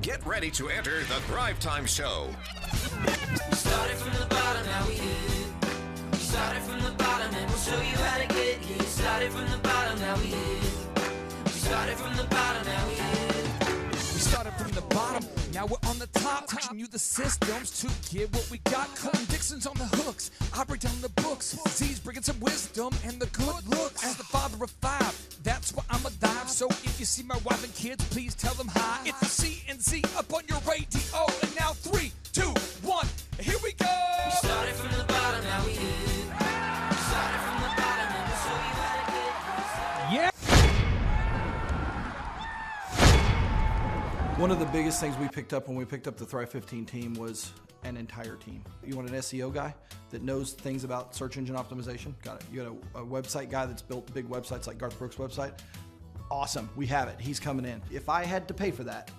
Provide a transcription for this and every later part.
Get ready to enter the Thrive Time Show. We started from the bottom, now we hit. We started from the bottom, and we'll show you how to get here. Started from the bottom, now we hit. We started from the bottom, now we hit. We started from the bottom, now we're on the top. Teaching you the systems to get what we got. Colton Dixon's on the hooks, I break down the books. Z's bringing some wisdom and the good looks. As the father of five, that's why I'm alive. So if you see my wife and kids, please tell them hi. It's the C&Z up on your radio. And now 3, 2, 1, here we go. We started from the bottom, now we hit. We started from the bottom, and we'll show you how to get here. Yeah. One of the biggest things we picked up when we picked up the Thrive 15 team was an entire team. You want an SEO guy that knows things about search engine optimization? Got it. You got a website guy that's built big websites like Garth Brooks' website? Awesome, we have it. He's coming in. If I had to pay for that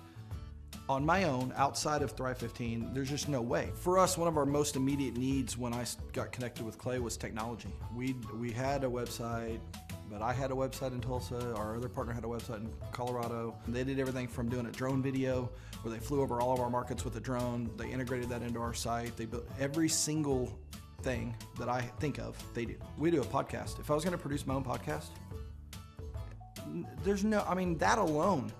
on my own, outside of Thrive 15, there's just no way. For us, one of our most immediate needs when I got connected with Clay was technology. We had a website, but I had a website in Tulsa. Our other partner had a website in Colorado. They did everything from doing a drone video where they flew over all of our markets with a drone. They integrated that into our site. They built every single thing that I think of, they do. We do a podcast. If I was gonna produce my own podcast, there's no, I mean, that alone,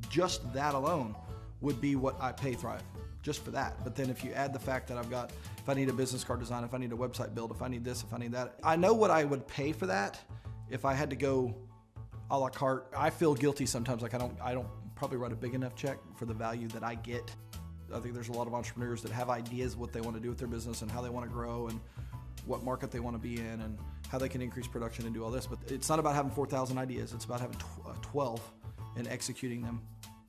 just that alone would be what I pay Thrive, just for that. But then if you add the fact that I've got, if I need a business card design, if I need a website build, if I need this, if I need that, I know what I would pay for that. If I had to go a la carte, I feel guilty sometimes, like I don't probably write a big enough check for the value that I get. I think there's a lot of entrepreneurs that have ideas what they want to do with their business and how they want to grow and what market they want to be in and how they can increase production and do all this. But it's not about having 4,000 ideas. It's about having 12 and executing them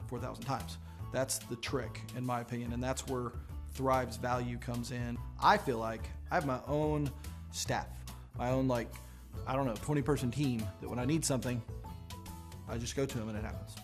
4,000 times. That's the trick, in my opinion, and that's where Thrive's value comes in. I feel like I have my own staff, my own, like, I don't know, 20-person team that when I need something, I just go to them and it happens.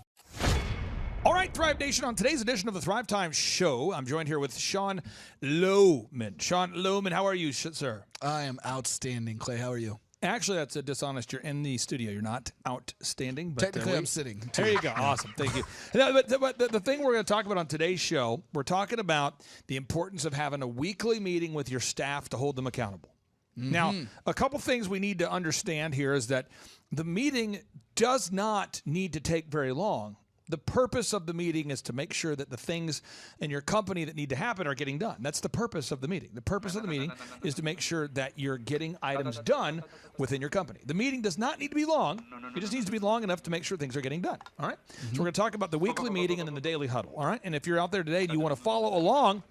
All right, Thrive Nation, on today's edition of the Thrive Time Show, I'm joined here with Sean Lohman. Sean Lohman, how are you, sir? I am outstanding, Clay. How are you? Actually, that's a dishonest. You're in the studio. You're not outstanding. But technically, I'm sitting. There you go. Awesome. Thank you. But the thing we're going to talk about on today's show, we're talking about the importance of having a weekly meeting with your staff to hold them accountable. Mm-hmm. Now, a couple things we need to understand here is that the meeting does not need to take very long. The purpose of the meeting is to make sure that the things in your company that need to happen are getting done. That's the purpose of the meeting. The purpose of the meeting is to make sure that you're getting items done within your company. The meeting does not need to be long. It just needs to be long enough to make sure things are getting done. All right? So we're going to talk about the weekly meeting and then the daily huddle. All right? And if you're out there today and you want to follow along,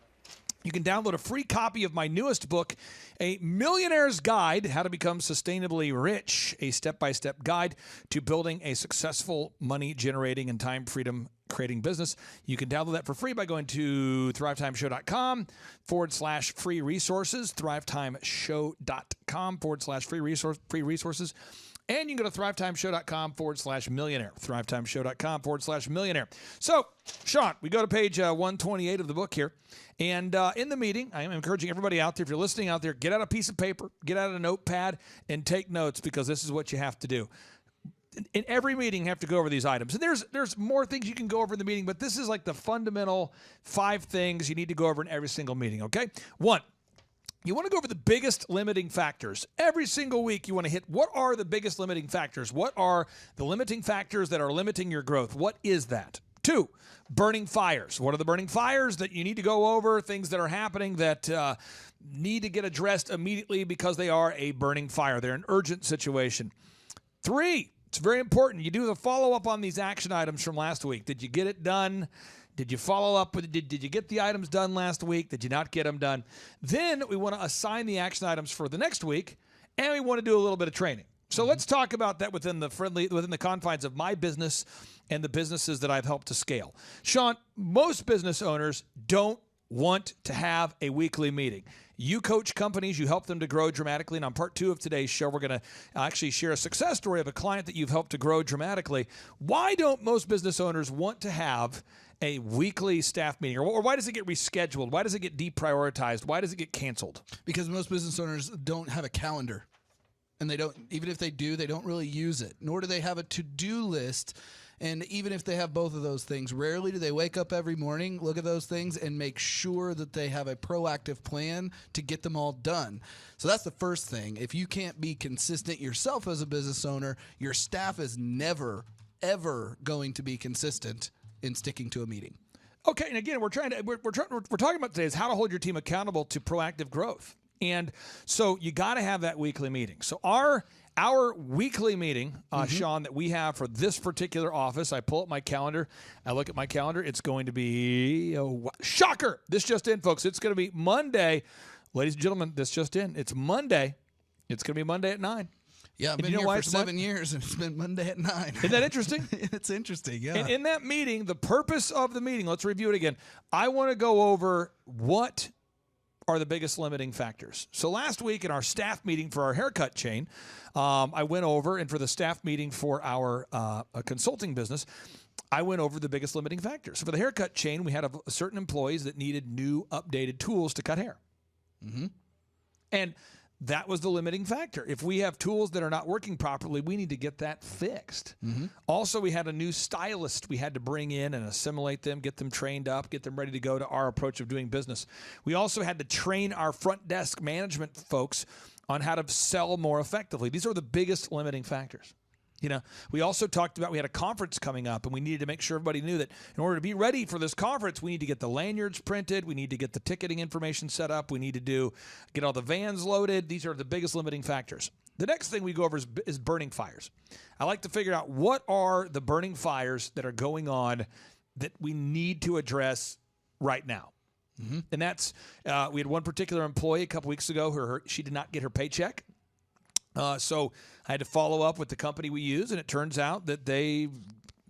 you can download a free copy of my newest book, A Millionaire's Guide, How to Become Sustainably Rich, a step-by-step guide to building a successful money-generating and time-freedom creating business. You can download that for free by going to thrivetimeshow.com/free resources, thrivetimeshow.com/free resources. And you can go to thrivetimeshow.com/millionaire, thrivetimeshow.com/millionaire. So, Sean, we go to page 128 of the book here. And in the meeting, I am encouraging everybody out there, if you're listening out there, get out a piece of paper, get out a notepad, and take notes, because this is what you have to do. In every meeting, you have to go over these items. And there's more things you can go over in the meeting, but this is like the fundamental 5 things you need to go over in every single meeting, okay? 1, you want to go over the biggest limiting factors. Every single week, you want to hit, what are the biggest limiting factors? What are the limiting factors that are limiting your growth? What is that? 2, burning fires. What are the burning fires that you need to go over? Things that are happening that need to get addressed immediately because they are a burning fire. They're an urgent situation. 3, it's very important. You do the follow-up on these action items from last week. Did you get it done? Did you follow up with, did you get the items done last week? Did you not get them done? Then we want to assign the action items for the next week, and we want to do a little bit of training. So let's talk about that within the confines of my business and the businesses that I've helped to scale. Sean, most business owners don't want to have a weekly meeting. You coach companies, you help them to grow dramatically, and on part 2 of today's show, we're going to actually share a success story of a client that you've helped to grow dramatically. Why don't most business owners want to have a weekly staff meeting? Or why does it get rescheduled? Why does it get deprioritized? Why does it get canceled? Because most business owners don't have a calendar. And they don't, even if they do, they don't really use it. Nor do they have a to-do list. And even if they have both of those things, rarely do they wake up every morning, look at those things, and make sure that they have a proactive plan to get them all done. So that's the first thing. If you can't be consistent yourself as a business owner, your staff is never, ever going to be consistent in sticking to a meeting. Okay, and again, we're talking about today is how to hold your team accountable to proactive growth. And so you got to have that weekly meeting. So our weekly meeting, Sean, that we have for this particular office, I pull up my calendar. I look at my calendar. It's going to be, shocker. This just in, folks. It's going to be Monday. Ladies and gentlemen, this just in. It's Monday. It's going to be Monday at 9. Yeah, I've been here for 7 years, and it's been Monday at 9. Isn't that interesting? It's interesting, yeah. And in that meeting, the purpose of the meeting, let's review it again. I want to go over what are the biggest limiting factors. So last week in our staff meeting for our haircut chain, I went over, and for the staff meeting for our consulting business, I went over the biggest limiting factors. So for the haircut chain, we had certain employees that needed new updated tools to cut hair. Mm-hmm. And that was the limiting factor. If we have tools that are not working properly, we need to get that fixed. Mm-hmm. Also, we had a new stylist we had to bring in and assimilate them, get them trained up, get them ready to go to our approach of doing business. We also had to train our front desk management folks on how to sell more effectively. These are the biggest limiting factors. You know, we also talked about we had a conference coming up, and we needed to make sure everybody knew that in order to be ready for this conference, we need to get the lanyards printed. We need to get the ticketing information set up. We need to get all the vans loaded. These are the biggest limiting factors. The next thing we go over is burning fires. I like to figure out what are the burning fires that are going on that we need to address right now. Mm-hmm. And that's, we had one particular employee a couple weeks ago, she did not get her paycheck. So I had to follow up with the company we use, and it turns out that they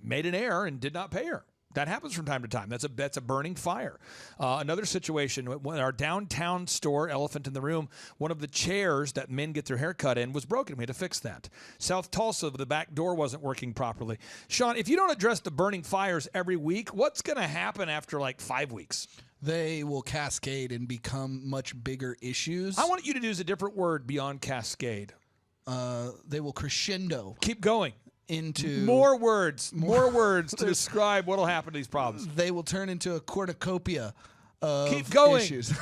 made an error and did not pay her. That happens from time to time. That's a burning fire. Another situation, when our downtown store, Elephant in the Room, one of the chairs that men get their hair cut in was broken. We had to fix that. South Tulsa, the back door wasn't working properly. Sean, if you don't address the burning fires every week, what's going to happen after like 5 weeks? They will cascade and become much bigger issues. I want you to use a different word beyond cascade. They will crescendo. Keep going. Into more words to describe what will happen to these problems. They will turn into a cornucopia of Keep going. issues.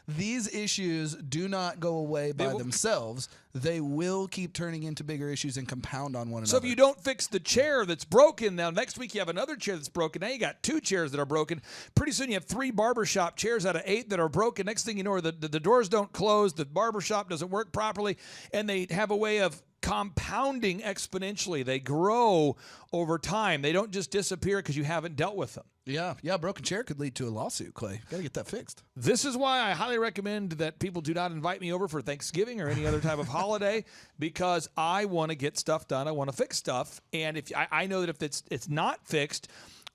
These issues do not go away by themselves. They will keep turning into bigger issues and compound on one another. So if you don't fix the chair that's broken, now next week you have another chair that's broken. Now you got 2 chairs that are broken. Pretty soon you have 3 barbershop chairs out of 8 that are broken. Next thing you know, the doors don't close, the barbershop doesn't work properly, and they have a way of compounding exponentially. They grow over time. They don't just disappear because you haven't dealt with them. Yeah, broken chair could lead to a lawsuit, Clay. Got to get that fixed. This is why I highly recommend that people do not invite me over for Thanksgiving or any other type of holiday, because I want to get stuff done. I want to fix stuff. And if I know that if it's not fixed,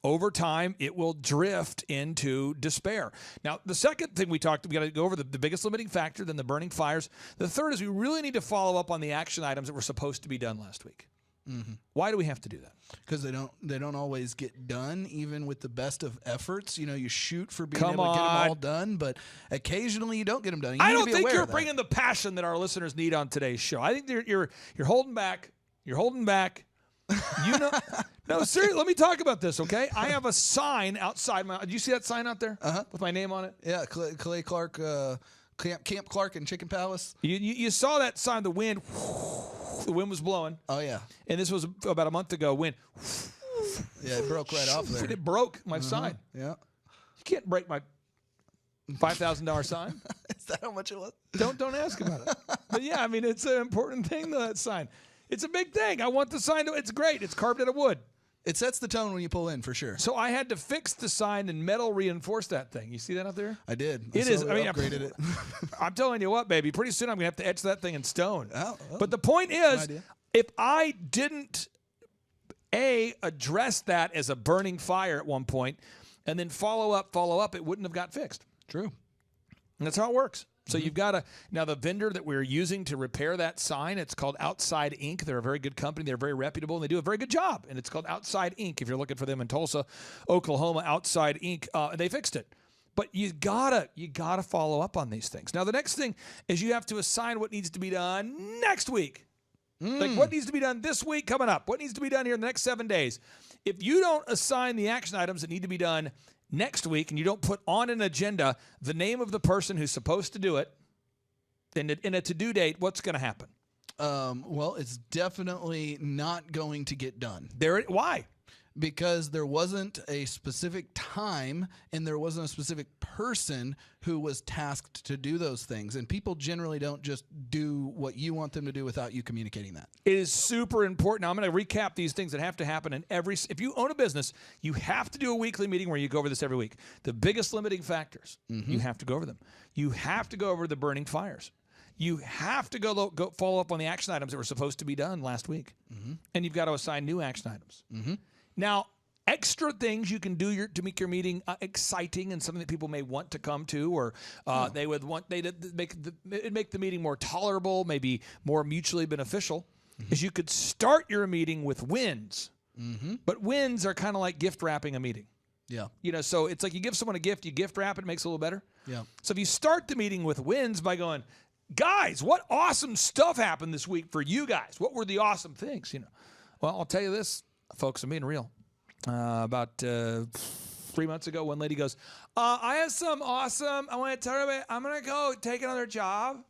over time, it will drift into despair. Now, the second thing we got to go over the biggest limiting factor, then the burning fires. The third is we really need to follow up on the action items that were supposed to be done last week. Mm-hmm. Why do we have to do that? Because they don't always get done, even with the best of efforts. You know, you shoot for being able to get them all done, but occasionally you don't get them done. I don't think you're bringing the passion that our listeners need on today's show. I think you're holding back. You're holding back. You know, no, seriously. Let me talk about this, okay? I have a sign outside my. Do you see that sign out there with my name on it? Yeah, Clay Clark, Camp Clark and Chicken Palace. You saw that sign. The wind was blowing. Oh yeah. And this was about a month ago. Wind. Yeah, it broke right off there. It broke my sign. Yeah. You can't break my $5,000 sign. Is that how much it was? Don't ask about it. But yeah, I mean, it's an important thing, though, that sign. It's a big thing. I want the sign to. It's great. It's carved out of wood. It sets the tone when you pull in, for sure. So I had to fix the sign and metal reinforce that thing. You see that out there? I did. It is. I mean, upgraded it. I'm telling you what, baby. Pretty soon I'm gonna have to etch that thing in stone. But the point is, if I didn't address that as a burning fire at one point, and then follow up, it wouldn't have got fixed. True. And that's how it works. So you've got to, now the vendor that we're using to repair that sign, it's called Outside Inc. They're a very good company. They're very reputable, and they do a very good job. And it's called Outside Inc. If you're looking for them in Tulsa, Oklahoma, Outside Inc. And they fixed it. But you gotta follow up on these things. Now the next thing is you have to assign what needs to be done next week. Like what needs to be done this week coming up? What needs to be done here in the next 7 days? If you don't assign the action items that need to be done next week and you don't put on an agenda the name of the person who's supposed to do it in a to-do date, what's going to happen? Well, it's definitely not going to get done. Why? Because there wasn't a specific time and there wasn't a specific person who was tasked to do those things. And people generally don't just do what you want them to do without you communicating that. It is super important. Now, I'm going to recap these things that have to happen in if you own a business, you have to do a weekly meeting where you go over this every week. The biggest limiting factors, you have to go over them. You have to go over the burning fires. You have to go follow up on the action items that were supposed to be done last week. And you've got to assign new action items. Now, extra things you can do to make your meeting exciting and something that people may want to come to, or they would want to make the meeting more tolerable, maybe more mutually beneficial, is you could start your meeting with wins. But wins are kind of like gift wrapping a meeting. Yeah. So it's like you give someone a gift, you gift wrap it, it makes it a little better. Yeah. So if you start the meeting with wins by going, guys, what awesome stuff happened this week for you guys? What were the awesome things? Well, I'll tell you this, folks, I'm being real. About 3 months ago, one lady goes, I have some awesome, I want to tell everybody, I'm going to go take another job.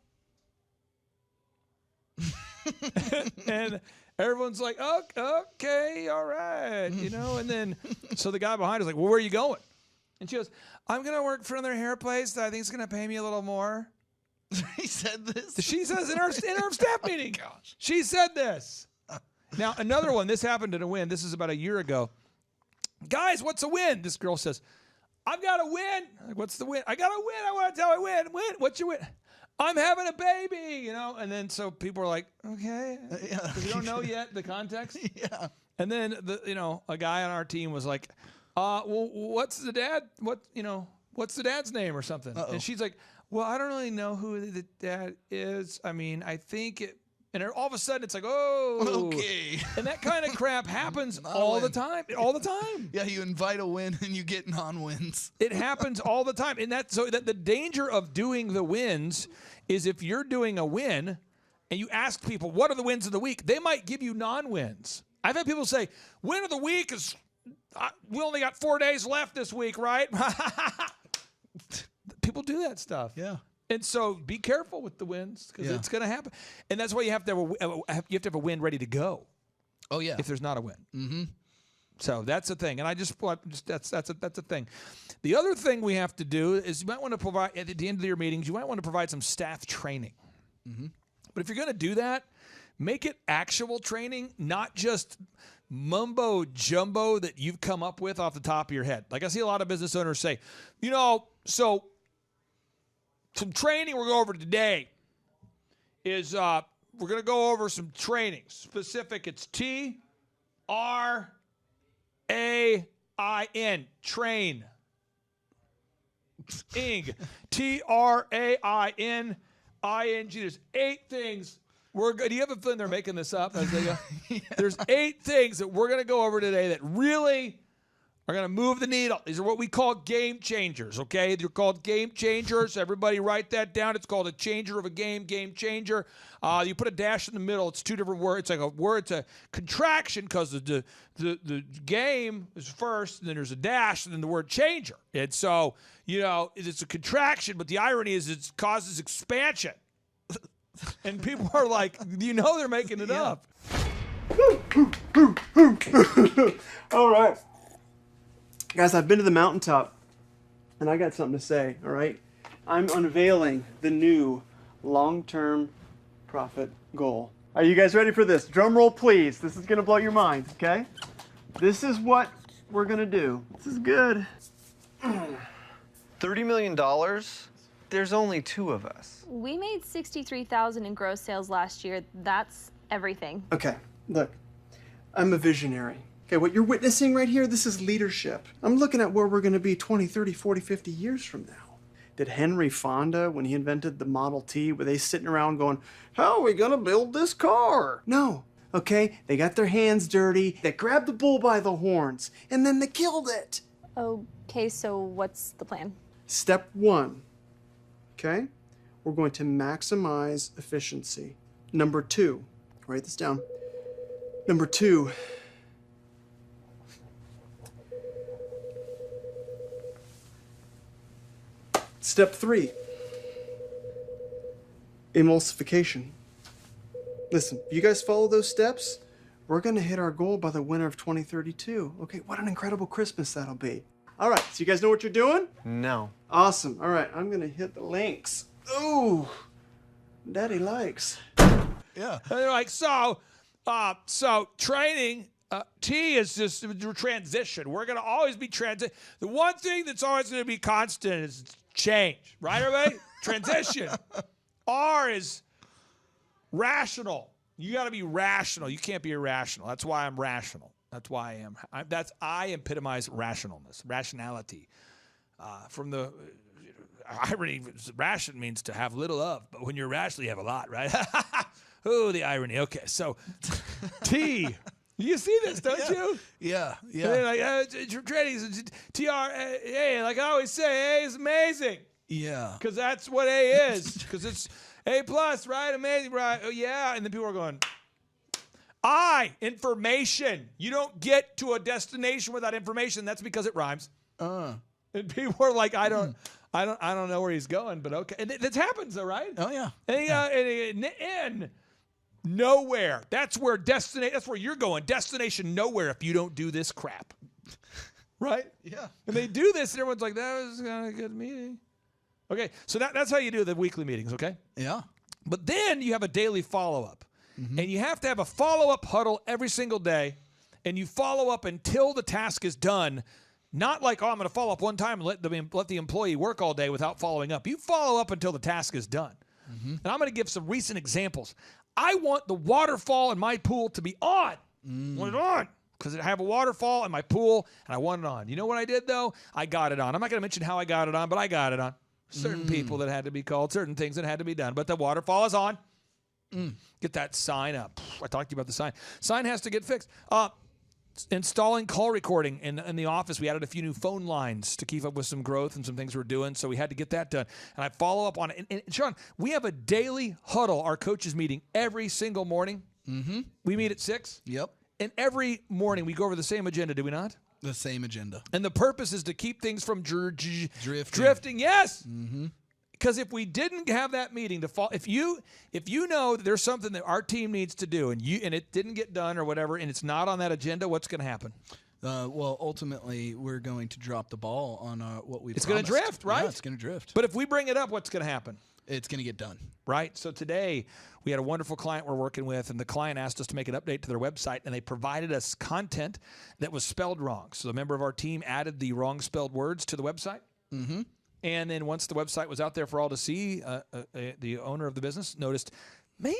And everyone's like, oh, okay, all right. And then, so the guy behind is like, well, where are you going? And she goes, I'm going to work for another hair place that I think is going to pay me a little more. He said this? She says in our staff meeting. Gosh. She said this. Now, another one, this happened in a win. This is about a year ago. Guys, what's a win? This girl says, I've got a win. Like, what's the win? I got a win. I want to tell you win. What's your win? I'm having a baby, And then so people are like, okay. Because you don't know yet the context. Yeah. And then, a guy on our team was like, well, what's the dad? What's the dad's name or something? And she's like, well, I don't really know who the dad is. I mean, I think it. And all of a sudden, it's like, oh. Okay. And that kind of crap happens all the time. All the time. Yeah, you invite a win and you get non-wins. It happens all the time. And so the danger of doing the wins is if you're doing a win and you ask people, what are the wins of the week? They might give you non-wins. I've had people say, win of the week is, we only got 4 days left this week, right? People do that stuff. Yeah. And so be careful with the wins because it's going to happen. And that's why you have to have a win ready to go. Oh, yeah. If there's not a win. So that's a thing. And that's a thing. The other thing we have to do is you might want to provide, at the end of your meetings, you might want to provide some staff training. But if you're going to do that, make it actual training, not just mumbo jumbo that you've come up with off the top of your head. Like I see a lot of business owners say, so some training we're going over today is we're going to go over some training. Specific, it's TRAIN. Train. Ing. TRAINING. There's 8 things. Do you have a feeling they're making this up as they go? Yeah. There's 8 things that we're going to go over today that really are going to move the needle. These are what we call game changers, okay? They're called game changers. Everybody write that down. It's called a changer of a game changer. You put a dash in the middle. It's 2 different words. It's like a word. It's a contraction because the game is first, and then there's a dash, and then the word changer. And so, it's a contraction, but the irony is it causes expansion. And people are like, they're making it up. All right. Guys, I've been to the mountaintop, and I got something to say, all right? I'm unveiling the new long-term profit goal. Are you guys ready for this? Drum roll, please. This is going to blow your mind, okay? This is what we're going to do. This is good. $30 million? There's only 2 of us. We made $63,000 in gross sales last year. That's everything. Okay, look, I'm a visionary. Okay, what you're witnessing right here, this is leadership. I'm looking at where we're going to be 20, 30, 40, 50 years from now. Did Henry Fonda, when he invented the Model T, were they sitting around going, how are we going to build this car? No, okay? They got their hands dirty, they grabbed the bull by the horns, and then they killed it. Okay, so what's the plan? Step 1, okay? We're going to maximize efficiency. Number 2, Write this down. Number 2. Step 3. Emulsification. Listen, if you guys follow those steps, we're going to hit our goal by the winter of 2032. Okay, what an incredible Christmas that'll be. All right, so you guys know what you're doing? No. Awesome. All right, I'm going to hit the links. Ooh, Daddy likes. Yeah. And they're like, so training, T is just transition. We're going to always be transition. The one thing that's always going to be constant is change, right, everybody? Transition. R is rational. You got to be rational. You can't be irrational. That's why I'm rational. That's why I am. I epitomize rationalness, rationality. From the irony, ration means to have little of, but when you're rational, you have a lot, right? Oh, the irony. Okay, so T. You see this, don't you? Yeah. And they're like, trading TRA. Like I always say, A is amazing. Yeah. Because that's what A is. Because it's A plus, right? Amazing, right? Oh, yeah. And then people are going, I, information. You don't get to a destination without information. That's because it rhymes. And people are like, I don't know where he's going, but okay. And that happens, though, right? Oh, yeah. And N, nowhere. That's where that's where you're going. Destination nowhere if you don't do this crap. Right? Yeah. And they do this, and everyone's like, that was a good meeting. Okay, so that's how you do the weekly meetings, okay? Yeah. But then you have a daily follow-up. And you have to have a follow-up huddle every single day, and you follow up until the task is done. Not like, oh, I'm going to follow up one time and let the employee work all day without following up. You follow up until the task is done. And I'm going to give some recent examples. I want the waterfall in my pool to be on. I want it on because I have a waterfall in my pool, and I want it on. You know what I did, though? I got it on. I'm not going to mention how I got it on, but I got it on. Certain people that had to be called, certain things that had to be done, but the waterfall is on. Get that sign up. I talked to you about the sign. Sign has to get fixed. Installing call recording in the office. We added a few new phone lines to keep up with some growth and some things we're doing, so we had to get that done. And I follow up on it. And Sean, we have a daily huddle, our coaches meeting, every single morning. We meet at 6. Yep. And every morning we go over the same agenda, do we not? The same agenda. And the purpose is to keep things from Drifting. Yes. Because if we didn't have that meeting to fall, if you know that there's something that our team needs to do and it didn't get done or whatever, and it's not on that agenda, what's going to happen? Well, ultimately, we're going to drop the ball on what we've. It's going to drift, right? Yeah, it's going to drift. But if we bring it up, what's going to happen? It's going to get done. Right. So today we had a wonderful client we're working with, and the client asked us to make an update to their website, and they provided us content that was spelled wrong. So the member of our team added the wrong spelled words to the website. And then once the website was out there for all to see, the owner of the business noticed, man,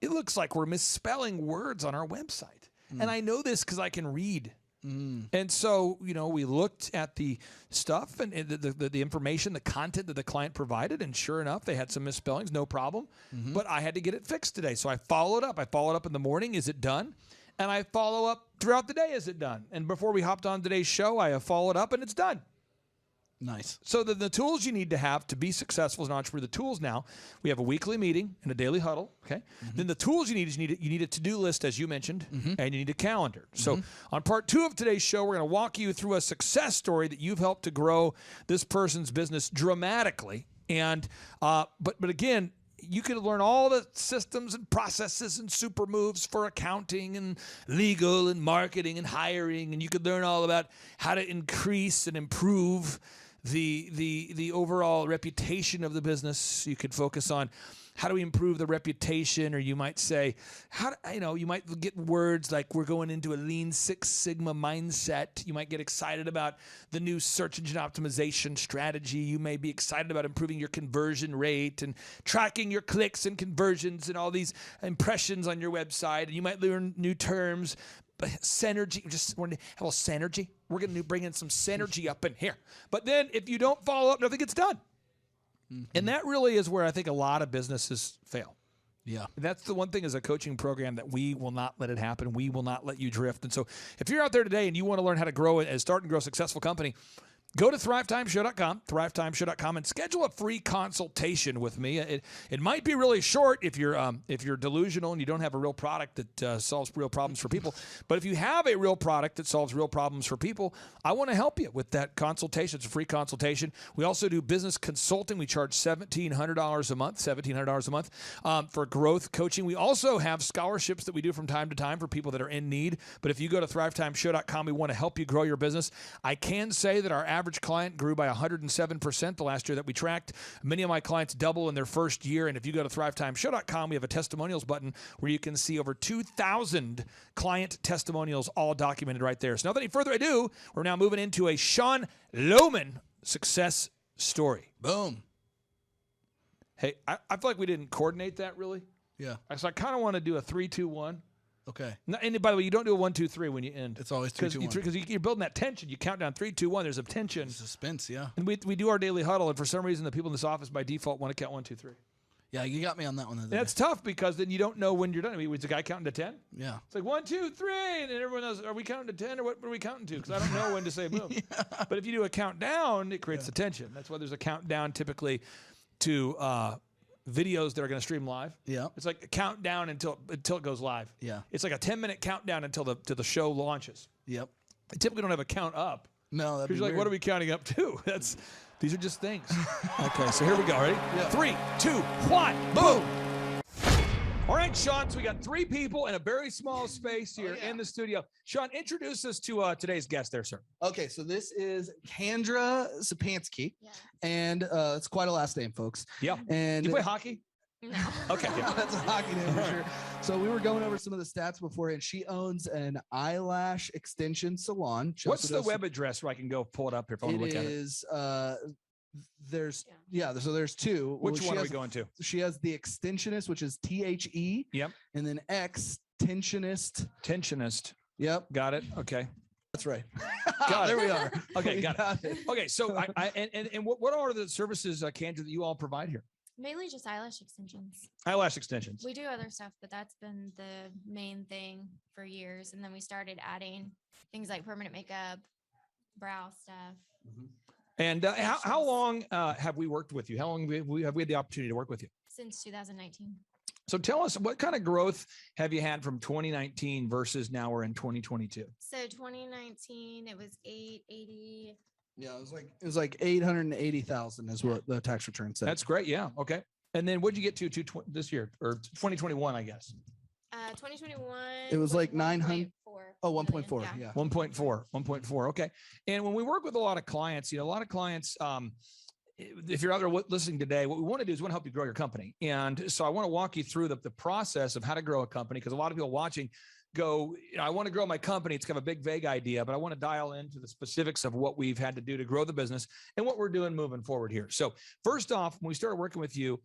it looks like we're misspelling words on our website. And I know this because I can read. And so, we looked at the stuff and the information, the content that the client provided, and sure enough, they had some misspellings, no problem. But I had to get it fixed today. So I followed up. I followed up in the morning. Is it done? And I follow up throughout the day. Is it done? And before we hopped on today's show, I have followed up, and it's done. Nice. So the tools you need to have to be successful as an entrepreneur, the tools now, we have a weekly meeting and a daily huddle, okay? Then the tools you need is you need a to-do list, as you mentioned, and you need a calendar. So on part 2 of today's show, we're going to walk you through a success story that you've helped to grow this person's business dramatically. And but again, you can learn all the systems and processes and super moves for accounting and legal and marketing and hiring, and you could learn all about how to increase and improve the overall reputation of the business. You could focus on how do we improve the reputation, or you might say, you might get words like we're going into a Lean Six Sigma mindset. You might get excited about the new search engine optimization strategy. You may be excited about improving your conversion rate and tracking your clicks and conversions and all these impressions on your website. And you might learn new terms. Synergy, just want to have a little synergy. We're going to bring in some synergy up in here. But then if you don't follow up, nothing gets done. And that really is where I think a lot of businesses fail. Yeah. That's the one thing as a coaching program that we will not let it happen. We will not let you drift. And so if you're out there today and you want to learn how to grow and start and grow a successful company, Go to thrivetimeshow.com, and schedule a free consultation with me. It might be really short if you're delusional and you don't have a real product that solves real problems for people. But if you have a real product that solves real problems for people, I want to help you with that consultation. It's a free consultation. We also do business consulting. We charge $1,700 a month, for growth coaching. We also have scholarships that we do from time to time for people that are in need. But if you go to thrivetimeshow.com, we want to help you grow your business. I can say that our average client grew by 107% the last year that we tracked. Many of my clients double in their first year. And if you go to thrivetimeshow.com, we have a testimonials button where you can see over 2,000 client testimonials all documented right there. So without any further ado, we're now moving into a Sean Lohman success story. Boom. Hey, I feel like we didn't coordinate that really. Yeah. So I kind of want to do a 3, 2, 1. Okay. And by the way, you don't do a 1, 2, 3 when you end. It's always 3, 2, 1. Because you're building that tension. You count down 3, 2, 1. There's a tension. Suspense, yeah. And we do our daily huddle, and for some reason, the people in this office by default want to count 1, 2, 3. Yeah, you got me on that one. That's tough because then you don't know when you're done. I mean, was the guy counting to 10? Yeah. It's like 1, 2, 3, and then everyone knows, are we counting to 10 or what are we counting to? Because I don't know when to say boom. Yeah. But if you do a countdown, it creates the tension. That's why there's a countdown typically to videos that are going to stream live. Yeah. It's like a countdown until it goes live. Yeah. It's like a 10-minute countdown until the show launches. Yep. I typically don't have a count up. No, that'd be you're like, weird. what are we counting up to? These are just things. Okay, so here we go. Ready? Yeah. 3, 2, 1, boom. All right, Sean, so we got 3 people in a very small space here in the studio. Sean, introduce us to today's guest there, sir. Okay, so this is Kendra Sapansky, and it's quite a last name, folks. Yeah. And you play hockey? No. Okay. Yeah. That's a hockey name for sure. So we were going over some of the stats before, and she owns an eyelash extension salon. What's the web address where I can go pull it up here if I want to look at it? It is, there's 2. Which one are we going to? She has the Extensionist, which is THE. Yep. And then Extensionist. Tensionist. Yep. Got it. Okay. That's right. Got there it. we are. Okay, got it. Okay, so what are the services, Kendra, that you all provide here? Mainly just eyelash extensions. Eyelash extensions. We do other stuff, but that's been the main thing for years. And then we started adding things like permanent makeup, brow stuff. Mm-hmm. And how long have we worked with you? How long have we had the opportunity to work with you? Since 2019. So tell us, what kind of growth have you had from 2019 versus now we're in 2022? So 2019, it was 880. Yeah, it was like 880,000 is what the tax return said. That's great. Yeah. Okay. And then what'd you get to this year or 2021, I guess? 2021. It was like 900. 1.4. Oh, 1.4. Yeah. 1.4. Okay. And when we work with a lot of clients, a lot of clients, if you're out there listening today, what we want to do is we want to help you grow your company. And so I want to walk you through the process of how to grow a company, because a lot of people watching go, I want to grow my company. It's kind of a big, vague idea, but I want to dial into the specifics of what we've had to do to grow the business and what we're doing moving forward here. So first off, when we started working with you,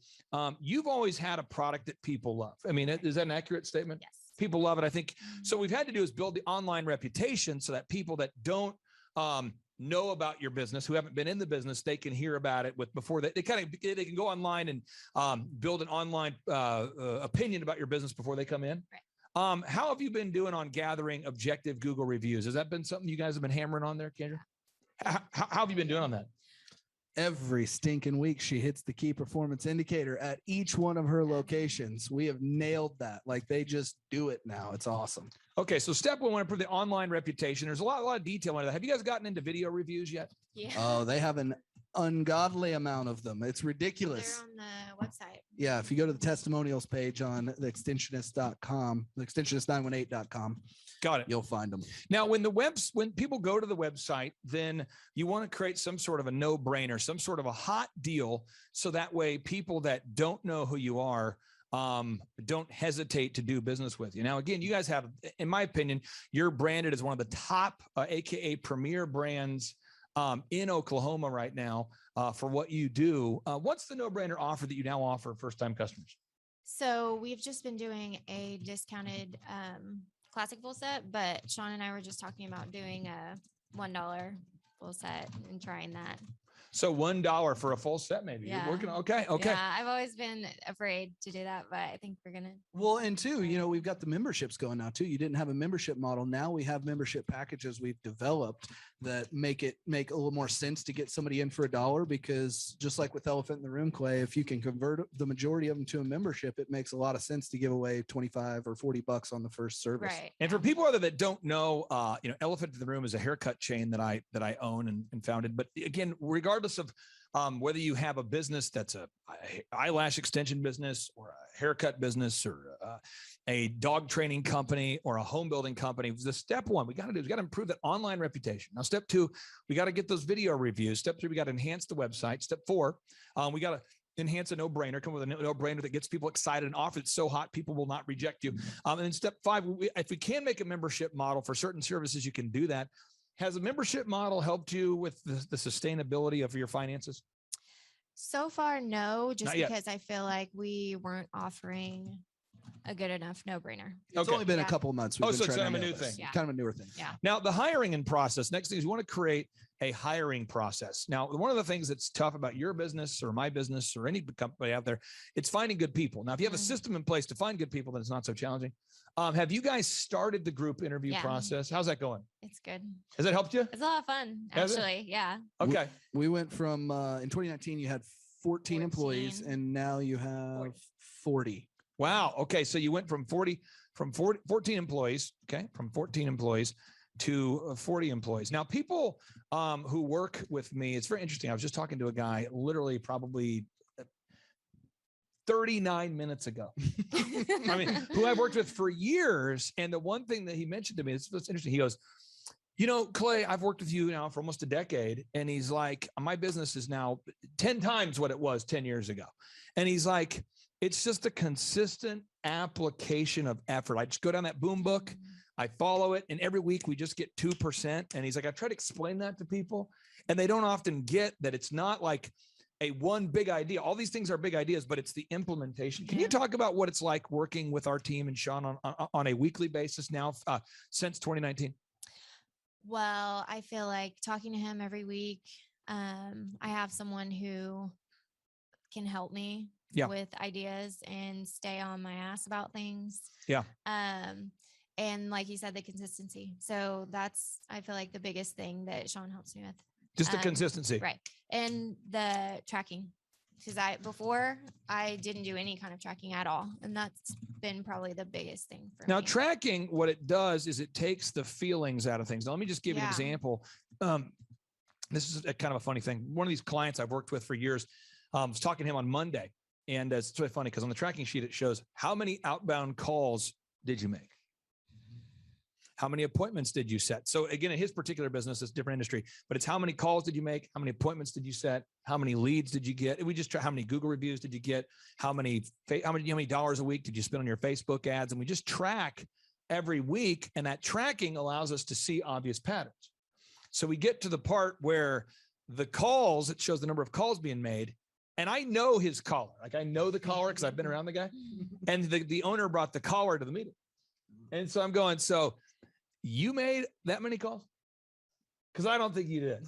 you've always had a product that people love. I mean, is that an accurate statement? Yes. People love it, I think. So what we've had to do is build the online reputation so that people that don't know about your business, who haven't been in the business, they can hear about it before they can go online and build an online opinion about your business before they come in. Right. How have you been doing on gathering objective Google reviews? Has that been something you guys have been hammering on there, Kendra? How have you been doing on that? Every stinking week, she hits the key performance indicator at each one of her locations. We have nailed that. Like, they just do it now. It's awesome. Okay, so step one, want to improve the online reputation. There's a lot of detail into that. Have you guys gotten into video reviews yet? Yeah. Oh, they have an ungodly amount of them. It's ridiculous. They're on the website. Yeah, if you go to the testimonials page on the extensionist.com, the extensionist918.com, got it. You'll find them. Now, when people go to the website, then you want to create some sort of a no-brainer, some sort of a hot deal, so that way people that don't know who you are don't hesitate to do business with you. Now, again, you guys have, in my opinion, you're branded as one of the top, AKA premier brands in Oklahoma right now for what you do. What's the no-brainer offer that you now offer first-time customers? So we've just been doing a discounted classic full set, but Sean and I were just talking about doing a $1 full set and trying that. So $1 for a full set, maybe. Yeah. You're working. Okay. Yeah, I've always been afraid to do that, but I think we're gonna. Well, and two, we've got the memberships going now too. You didn't have a membership model. Now we have membership packages we've developed that make a little more sense to get somebody in for $1, because just like with Elephant in the Room, Clay, if you can convert the majority of them to a membership, it makes a lot of sense to give away 25 or $40 on the first service. Right. And for people other that don't know, Elephant in the Room is a haircut chain that I own and founded. But again, regardless of whether you have a business that's a eyelash extension business or a haircut business or a dog training company or a home building company, the step one we got to do is we got to improve that online reputation. Now, step two, we got to get those video reviews. Step three, we got to enhance the website. Step four, we got to enhance a no-brainer, come with a no-brainer that gets people excited and offer it's so hot people will not reject you. And then step five, if we can make a membership model for certain services, you can do that. Has a membership model helped you with the sustainability of your finances? So far, no, just Not yet. because I feel like we weren't offering a good enough no-brainer. It's only been a couple of months. So We've been it's trying kind of to a new nail thing. this. Kind of a newer thing. Yeah. Now, the hiring and process. Next thing is you want to create a hiring process. Now, one of the things that's tough about your business or my business or any company out there, it's finding good people. Now, if you have a system in place to find good people, then it's not so challenging. Have you guys started the group interview process? How's that going? It's good. Has it helped you? It's a lot of fun, Has it? actually. Yeah. Okay. We went from in 2019, you had 14 employees, and now you have 40. Wow. Okay. So you went from 14 employees. Okay. From 14 employees to 40 employees. Now, people who work with me, it's very interesting. I was just talking to a guy literally probably 39 minutes ago. I mean, who I've worked with for years. And the one thing that he mentioned to me, it's interesting. He goes, Clay, I've worked with you now for almost a decade. And he's like, my business is now 10 times what it was 10 years ago. And he's like, it's just a consistent application of effort. I just go down that boom book, I follow it, and every week we just get 2%. And he's like, I try to explain that to people, and they don't often get that it's not like a one big idea. All these things are big ideas, but it's the implementation. Can you talk about what it's like working with our team and Sean on a weekly basis now since 2019? Well, I feel like talking to him every week, I have someone who can help me with ideas and stay on my ass about things. Yeah. And like you said, the consistency. So that's, I feel like, the biggest thing that Sean helps me with. Just the consistency. Right. And the tracking. Because before I didn't do any kind of tracking at all. And that's been probably the biggest thing for Now, me. tracking, what it does is it takes the feelings out of things. Now, let me just give you an example. This is a kind of a funny thing. One of these clients I've worked with for years, was talking to him on Monday. And it's really funny because on the tracking sheet, it shows how many outbound calls did you make? How many appointments did you set? So again, in his particular business, it's a different industry, but it's how many calls did you make? How many appointments did you set? How many leads did you get? We just try how many Google reviews did you get? How many dollars a week did you spend on your Facebook ads? And we just track every week. And that tracking allows us to see obvious patterns. So we get to the part where the calls, it shows the number of calls being made. And I know his caller. Like I know the caller because I've been around the guy. And the owner brought the caller to the meeting. And so I'm going, so you made that many calls? Because I don't think you did.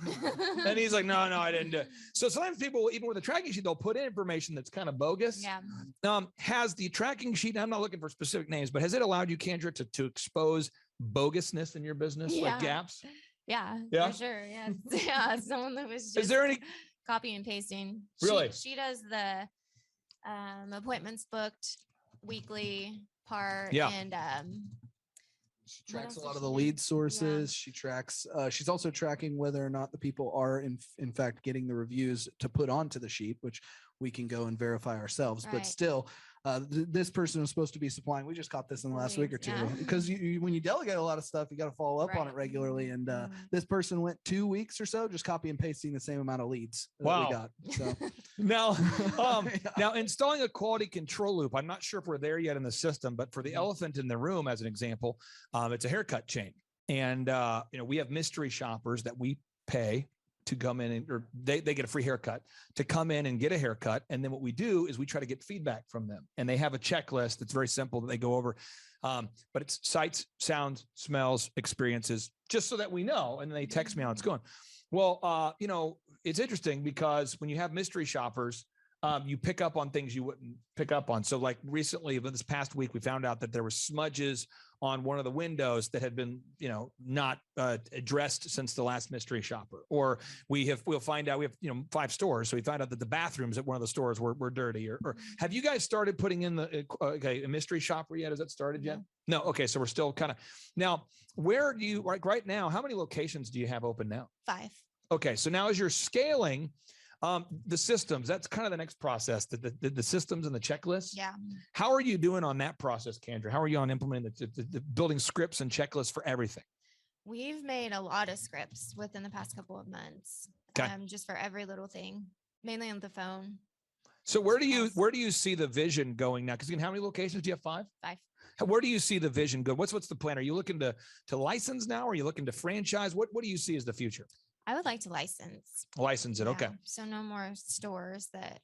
And he's like, no, I didn't do it. So sometimes people, even with a tracking sheet, they'll put in information that's kind of bogus. Yeah. Has the tracking sheet, I'm not looking for specific names, but has it allowed you, Kendra, to expose bogusness in your business, like gaps? Yeah, Yeah? for sure. Yeah. Yeah. Someone that was just Is there any copy and pasting. Really? She does the appointments booked weekly part. Yeah. And she tracks a lot of the lead sources. She tracks, she's also tracking whether or not the people are in fact getting the reviews to put onto the sheet, which we can go and verify ourselves. But still, this person was supposed to be supplying. We just caught this in the last week or two because when you delegate a lot of stuff, you got to follow up on it regularly. And this person went 2 weeks or so just copy and pasting the same amount of leads that we got. So now installing a quality control loop. I'm not sure if we're there yet in the system, but for the elephant in the room, as an example, it's a haircut chain, and we have mystery shoppers that we pay to come in or they get a free haircut to come in and get a haircut. And then what we do is we try to get feedback from them, and they have a checklist that's very simple that they go over. But it's sights, sounds, smells, experiences, just so that we know. And then they text me how it's going. Well, it's interesting because when you have mystery shoppers, you pick up on things you wouldn't pick up on. So like recently, this past week, we found out that there were smudges on one of the windows that had been, not addressed since the last mystery shopper. Or we'll find out we have, 5 stores. So we find out that the bathrooms at one of the stores were dirty. Or have you guys started putting in a mystery shopper yet? Has that started yet? No. Okay. So we're still kind of now. Where do you right now? How many locations do you have open now? 5. Okay. So now as you're scaling. The systems, that's kind of the next process, the systems and the checklists. Yeah. How are you doing on that process, Kendra? How are you on implementing the building scripts and checklists for everything? We've made a lot of scripts within the past couple of months, just for every little thing, mainly on the phone. So where do you see the vision going now? Because how many locations do you have? 5? 5. Where do you see the vision go? What's the plan? Are you looking to license now? Are you looking to franchise? What do you see as the future? I would like to license. License it. Yeah, okay. So no more stores that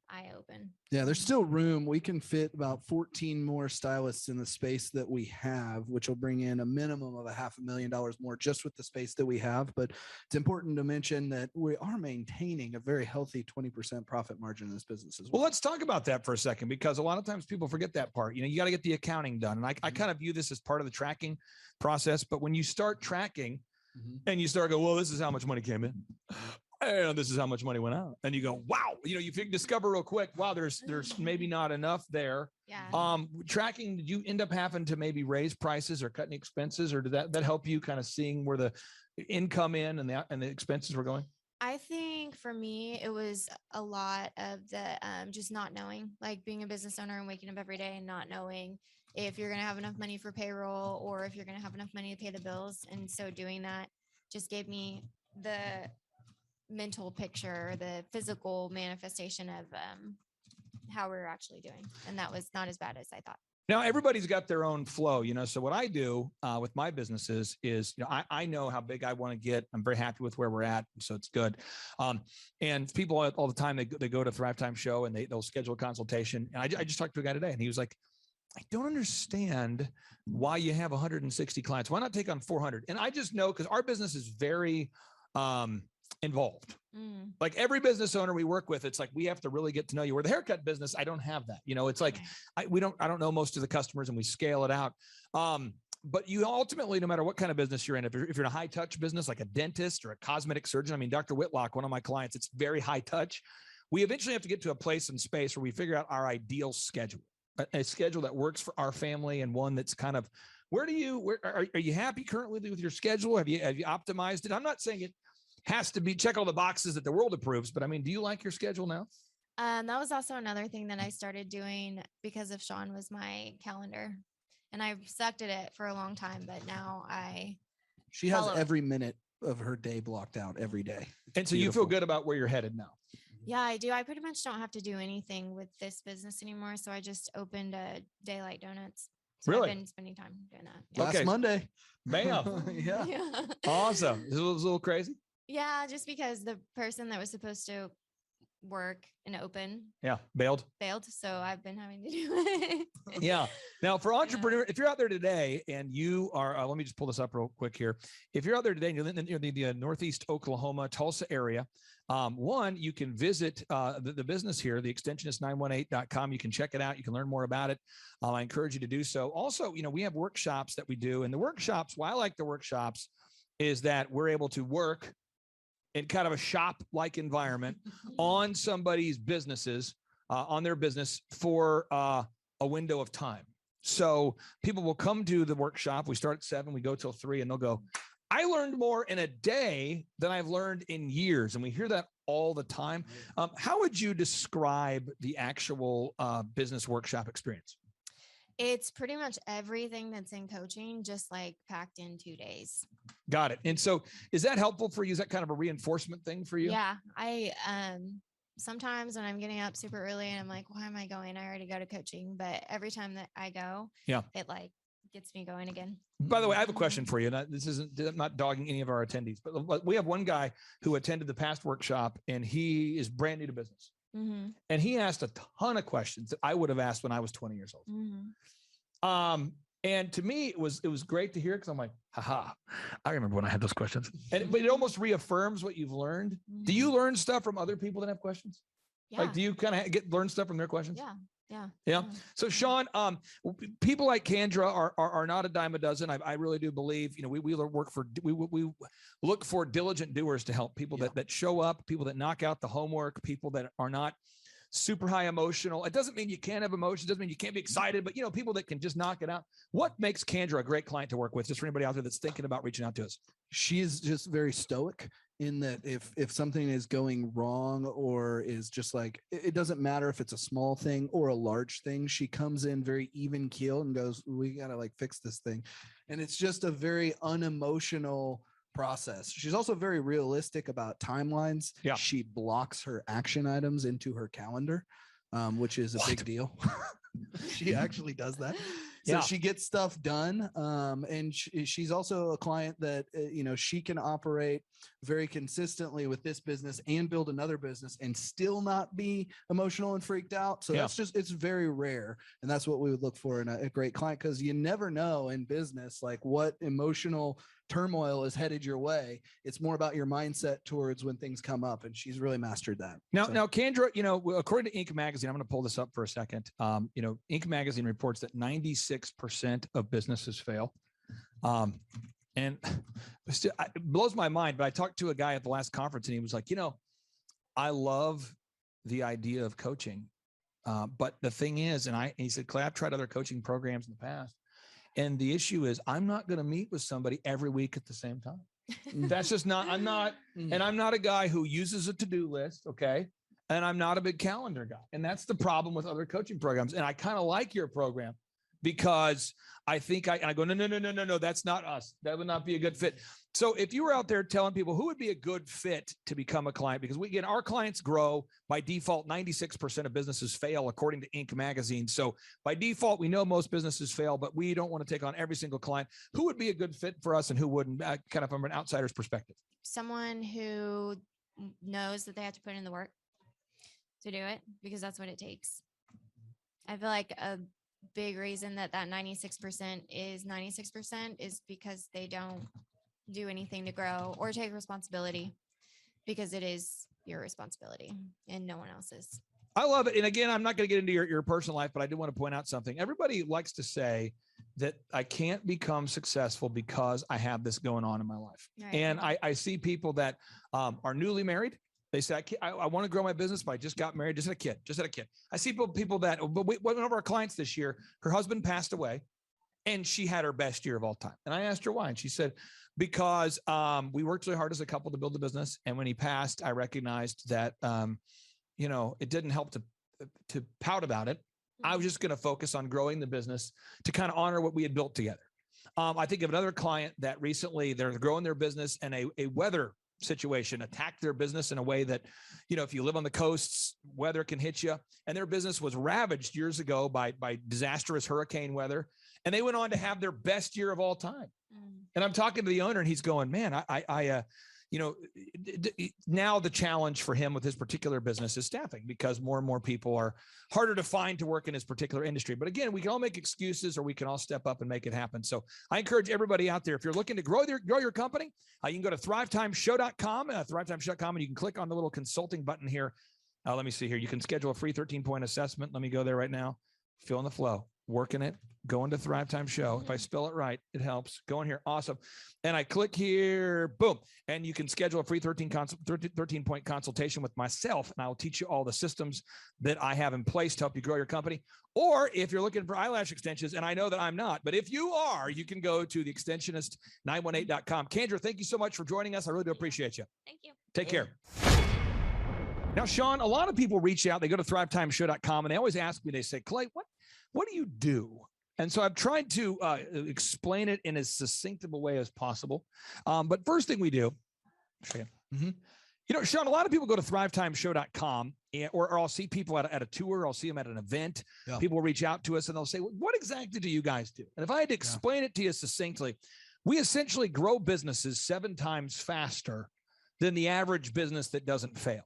I open. Yeah, there's still room. We can fit about 14 more stylists in the space that we have, which will bring in a minimum of $500,000 more just with the space that we have. But it's important to mention that we are maintaining a very healthy 20% profit margin in this business as well. Well, let's talk about that for a second, because a lot of times people forget that part. You got to get the accounting done. And I kind of view this as part of the tracking process. But when you start tracking, and you start going, well, this is how much money came in. And this is how much money went out. And you go, wow, you discover real quick, wow, there's maybe not enough there. Yeah. Tracking, did you end up having to maybe raise prices or cutting expenses, or did that help you kind of seeing where the income in and the expenses were going? I think for me, it was a lot of the just not knowing, like being a business owner and waking up every day and not knowing if you're going to have enough money for payroll or if you're going to have enough money to pay the bills. And so doing that just gave me the mental picture, the physical manifestation of how we were actually doing. And that was not as bad as I thought. Now, everybody's got their own flow, so what I do with my businesses is, I know how big I want to get. I'm very happy with where we're at. So it's good. And people all the time, they go to Thrive Time Show and they'll schedule a consultation. And I just talked to a guy today and he was like, I don't understand why you have 160 clients. Why not take on 400? And I just know because our business is very involved. Like every business owner we work with, it's like we have to really get to know you. Where the haircut business, I don't have that. It's like I don't know most of the customers and we scale it out. But you ultimately, no matter what kind of business you're in, if you're in a high touch business like a dentist or a cosmetic surgeon, I mean, Dr. Whitlock, one of my clients, it's very high touch. We eventually have to get to a place and space where we figure out our ideal schedule. A schedule that works for our family and one that's kind of, are you happy currently with your schedule? Have you optimized it? I'm not saying it has to be check all the boxes that the world approves, but I mean, do you like your schedule now? That was also another thing that I started doing because of Sean was my calendar, and I sucked at it for a long time, but now she has every minute of her day blocked out every day. And so you feel good about where you're headed now? Yeah, I do. I pretty much don't have to do anything with this business anymore. So I just opened a Daylight Donuts. So really? I've been spending time doing that. Yeah. Last Monday. Bam. Yeah. Awesome. Is it a little crazy? Yeah, just because the person that was supposed to work and open bailed. So I've been having to do it. Yeah. Now for entrepreneur, if you're out there today and you are, let me just pull this up real quick here. If you're out there today and you're in the Northeast Oklahoma, Tulsa area, one, you can visit the business here. The extension is 918.com. You can check it out. You can learn more about it. I encourage you to do so. Also, we have workshops that we do, and the workshops, why I like the workshops is that we're able to work in kind of a shop-like environment on somebody's businesses, on their business for a window of time. So people will come to the workshop. We start at 7, we go till 3, and they'll go, I learned more in a day than I've learned in years. And we hear that all the time. How would you describe the actual business workshop experience? It's pretty much everything that's in coaching, just like packed in 2 days. Got it. And so is that helpful for you? Is that kind of a reinforcement thing for you? Yeah. I, sometimes when I'm getting up super early and I'm like, why am I going? I already go to coaching, but every time that I go, it like gets me going again. By the way, I have a question for you. And I'm not dogging any of our attendees, but we have one guy who attended the past workshop and he is brand new to business. Mm-hmm. And he asked a ton of questions that I would have asked when I was 20 years old. Mm-hmm. And to me, it was great to hear because I'm like, haha, I remember when I had those questions. But it almost reaffirms what you've learned. Do you learn stuff from other people that have questions? Yeah. Like, do you kind of learn stuff from their questions? Yeah. So Sean, people like Kendra are not a dime a dozen. I really do believe, we look for diligent doers to help people that show up, people that knock out the homework, people that are not super high emotional. It doesn't mean you can't have emotions. It doesn't mean you can't be excited, but people that can just knock it out. What makes Kendra a great client to work with? Just for anybody out there that's thinking about reaching out to us. She's just very stoic in that if something is going wrong or is just like, it doesn't matter if it's a small thing or a large thing, she comes in very even keel and goes, we got to fix this thing. And it's just a very unemotional process. She's also very realistic about timelines. Yeah. She blocks her action items into her calendar, which is a big deal. She actually does that. So she gets stuff done. And she's also a client that, she can operate very consistently with this business and build another business and still not be emotional and freaked out. So it's very rare. And that's what we would look for in a great client, because you never know in business, what emotional turmoil is headed your way. It's more about your mindset towards when things come up. And she's really mastered that. Now, Kendra, according to Inc. Magazine, I'm going to pull this up for a second. Inc. Magazine reports that 96% of businesses fail. And it blows my mind, but I talked to a guy at the last conference and he was like, I love the idea of coaching. But the thing is, he said, Clay, I've tried other coaching programs in the past. And the issue is I'm not going to meet with somebody every week at the same time. That's just not, I'm not a guy who uses a to-do list. Okay. And I'm not a big calendar guy. And that's the problem with other coaching programs. And I kind of like your program because I think I go, no, that's not us. That would not be a good fit. So if you were out there telling people who would be a good fit to become a client, because our clients grow by default, 96% of businesses fail according to Inc. Magazine. So by default, we know most businesses fail, but we don't want to take on every single client. Who would be a good fit for us and who wouldn't, kind of from an outsider's perspective? Someone who knows that they have to put in the work to do it, because that's what it takes. I feel like a big reason that 96% is because they don't do anything to grow or take responsibility, because it is your responsibility and no one else's. I love it. And again, I'm not going to get into your personal life, but I do want to point out something. Everybody likes to say that I can't become successful because I have this going on in my life. Right. And I see people that are newly married. They say, I want to grow my business, but I just got married, just had a kid. I see people that, but one of our clients this year, her husband passed away and she had her best year of all time. And I asked her why. And she said, because we worked really hard as a couple to build the business. And when he passed, I recognized that, it didn't help to pout about it. I was just going to focus on growing the business to kind of honor what we had built together. I think of another client that recently they're growing their business and a weather situation attacked their business in a way that, if you live on the coasts, weather can hit you. And their business was ravaged years ago by disastrous hurricane weather. And they went on to have their best year of all time. And I'm talking to the owner and he's going, man, now the challenge for him with his particular business is staffing, because more and more people are harder to find to work in his particular industry. But again, we can all make excuses or we can all step up and make it happen. So I encourage everybody out there, if you're looking to grow your company, you can go to thrivetimeshow.com, thrivetimeshow.com, and you can click on the little consulting button here. Let me see here. You can schedule a free 13-point assessment. Let me go there right now. Feel in the flow, working it, going to Thrive Time Show. If I spell it right, it helps. Go in here. Awesome. And I click here, boom. And you can schedule a free 13-point consultation with myself. And I will teach you all the systems that I have in place to help you grow your company. Or if you're looking for eyelash extensions, and I know that I'm not, but if you are, you can go to theextensionist918.com. Kendra, thank you so much for joining us. I really do appreciate you. Thank you. Take care. Now, Sean, a lot of people reach out. They go to thrivetimeshow.com and they always ask me, they say, Clay, what do you do? And so I've tried to explain it in as succinct of a way as possible. But first thing we do, Sean, a lot of people go to thrivetimeshow.com or I'll see people at a tour. I'll see them at an event. Yeah. People will reach out to us and they'll say, what exactly do you guys do? And if I had to explain it to you succinctly, we essentially grow businesses 7 times faster than the average business that doesn't fail.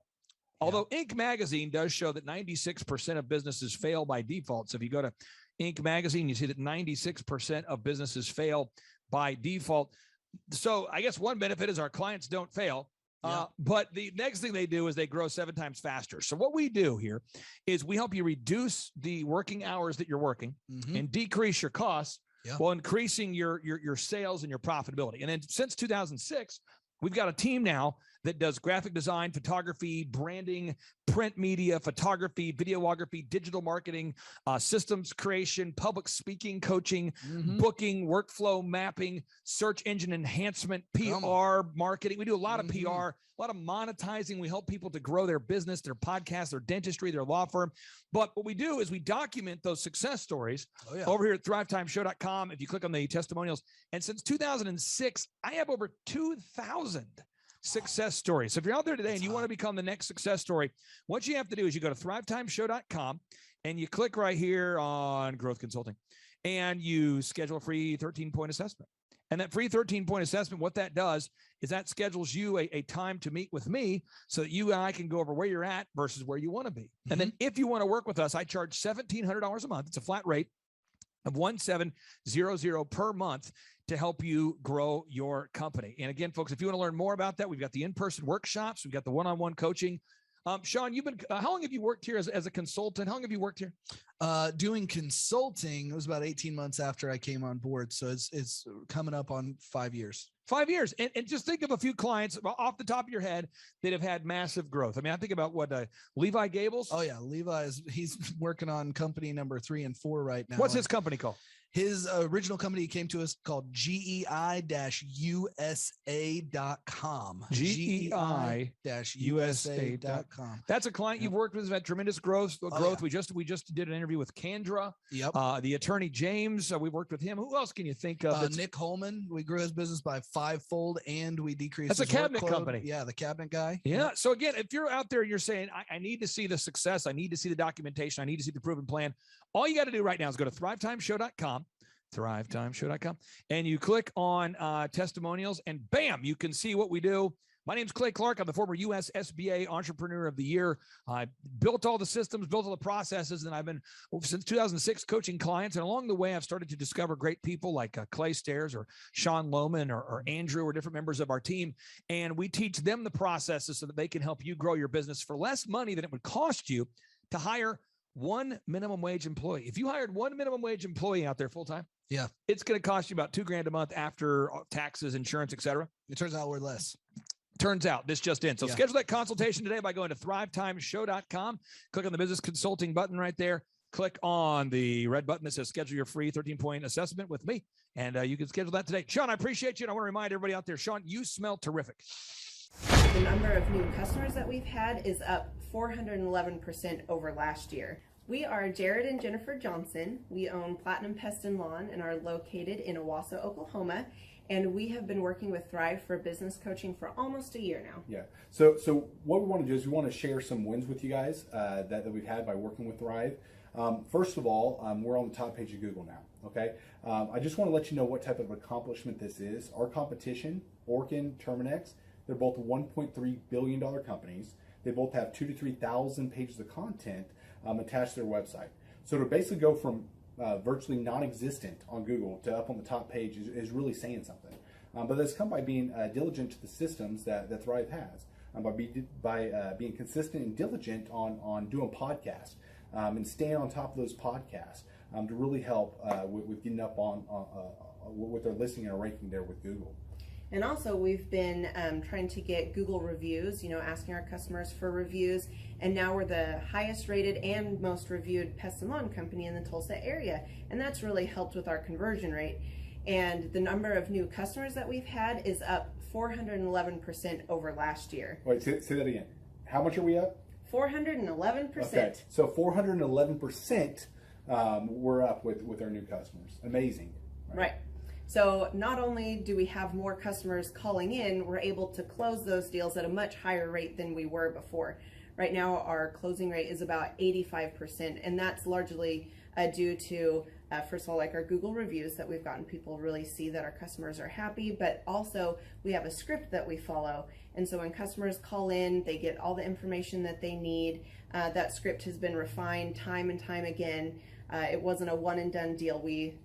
Although Inc. Magazine does show that 96% of businesses fail by default. So if you go to Inc. magazine. You see that 96% of businesses fail by default. So I guess one benefit is our clients don't fail. But the next thing they do is they grow 7 times faster. So what we do here is we help you reduce the working hours that you're working and decrease your costs while increasing your sales and your profitability. And then since 2006, we've got a team now that does graphic design, photography, branding, print media, photography, videography, digital marketing, systems creation, public speaking, coaching, booking, workflow mapping, search engine enhancement, PR, marketing. We do a lot of PR, a lot of monetizing. We help people to grow their business, their podcast, their dentistry, their law firm. But what we do is we document those success stories over here at thrivetimeshow.com. If you click on the testimonials, and since 2006, I have over 2,000 success stories. So if you're out there today and you want to become the next success story, what you have to do is you go to thrivetimeshow.com and you click right here on growth consulting and you schedule a free 13-point assessment. And that free 13-point assessment, what that does is that schedules you a time to meet with me so that you and I can go over where you're at versus where you want to be. And then if you want to work with us, I charge $1,700 a month. It's a flat rate of $1,700 per month to help you grow your company. And again, folks, if you want to learn more about that, we've got the in-person workshops. We've got the one-on-one coaching. Sean, you've been, how long have you worked here as a consultant? How long have you worked here? Doing consulting, it was about 18 months after I came on board. So it's coming up on 5 years. 5 years. And just think of a few clients off the top of your head that have had massive growth. I mean, I think about Levi Gables. Oh yeah. He's working on company number 3 and 4 right now. What's his company called? His original company came to us called GEI-USA.com. GEI-USA.com. That's a client you've worked with, has had tremendous growth. We just did an interview with Kendra. The attorney James. We've worked with him. Who else can you think of? Nick Holman. We grew his business by 5-fold and we decreased. That's a cabinet company. Yeah, the cabinet guy. Yeah. So again, if you're out there and you're saying, I need to see the success, I need to see the documentation, I need to see the proven plan, all you got to do right now is go to thrivetimeshow.com. thrivetimeshow.com, and you click on testimonials, and bam, you can see what we do. My name's Clay Clark. I'm the former U.S. SBA Entrepreneur of the Year. I built all the systems, built all the processes, and I've been, since 2006, coaching clients. And along the way, I've started to discover great people like Clay Stairs or Sean Lohman or Andrew or different members of our team. And we teach them the processes so that they can help you grow your business for less money than it would cost you to hire one minimum wage employee. If you hired one minimum wage employee out there full-time, it's going to cost you about $2,000 a month after taxes, insurance, etc. It turns out we're less. Turns out this just in. So schedule that consultation today by going to thrivetimeshow.com. Click on the business consulting button right there. Click on the red button that says schedule your free 13-point assessment with me. And you can schedule that today. Sean, I appreciate you. And I want to remind everybody out there, Sean, you smell terrific. The number of new customers that we've had is up 411% over last year. We are Jared and Jennifer Johnson. We own Platinum Pest and Lawn and are located in Owasso, Oklahoma. And we have been working with Thrive for business coaching for almost a year now. Yeah. So what we want to do is we want to share some wins with you guys that we've had by working with Thrive. First of all, we're on the top page of Google now. Okay. I just want to let you know what type of accomplishment this is. Our competition, Orkin, Terminex, they're both $1.3 billion companies. They both have 2,000 to 3,000 pages of content attached to their website. So to basically go from virtually non-existent on Google to up on the top page is really saying something. But that's come by being diligent to the systems that Thrive has, by being consistent and diligent on doing podcasts and staying on top of those podcasts to really help with getting up on with their listing and ranking there with Google. And also we've been trying to get Google reviews, asking our customers for reviews. And now we're the highest rated and most reviewed pest and lawn company in the Tulsa area. And that's really helped with our conversion rate. And the number of new customers that we've had is up 411% over last year. Wait, say that again. How much are we up? 411%. Okay, so 411% we're up with our new customers. Amazing. Right. So not only do we have more customers calling in, we're able to close those deals at a much higher rate than we were before. Right now, our closing rate is about 85%, and that's largely due to, first of all, like our Google reviews that we've gotten people really see that our customers are happy, but also we have a script that we follow. And so when customers call in, they get all the information that they need. That script has been refined time and time again. It wasn't a one and done deal.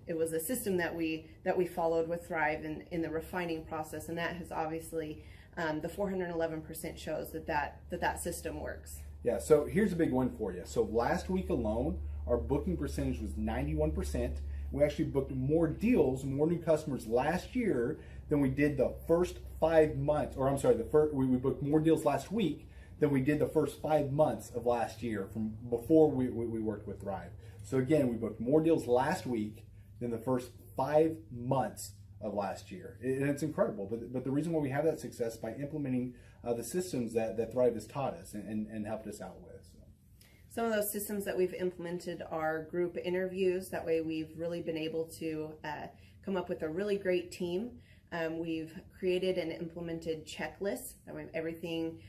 It was a system that we followed with Thrive in the refining process, and that has obviously the 411% shows that system works. Yeah, so here's a big one for you. So last week alone, our booking percentage was 91%. We actually booked more deals, more new customers last year than we did the first 5 months, or I'm sorry, we booked more deals last week than we did the first 5 months of last year from before we worked with Thrive. So again, we booked more deals last week than the first 5 months of last year. And it's incredible. But the reason why we have that success is by implementing the systems that Thrive has taught us and helped us out with. Some of those systems that we've implemented are group interviews. That way we've really been able to come up with a really great team. We've created and implemented checklists. That way everything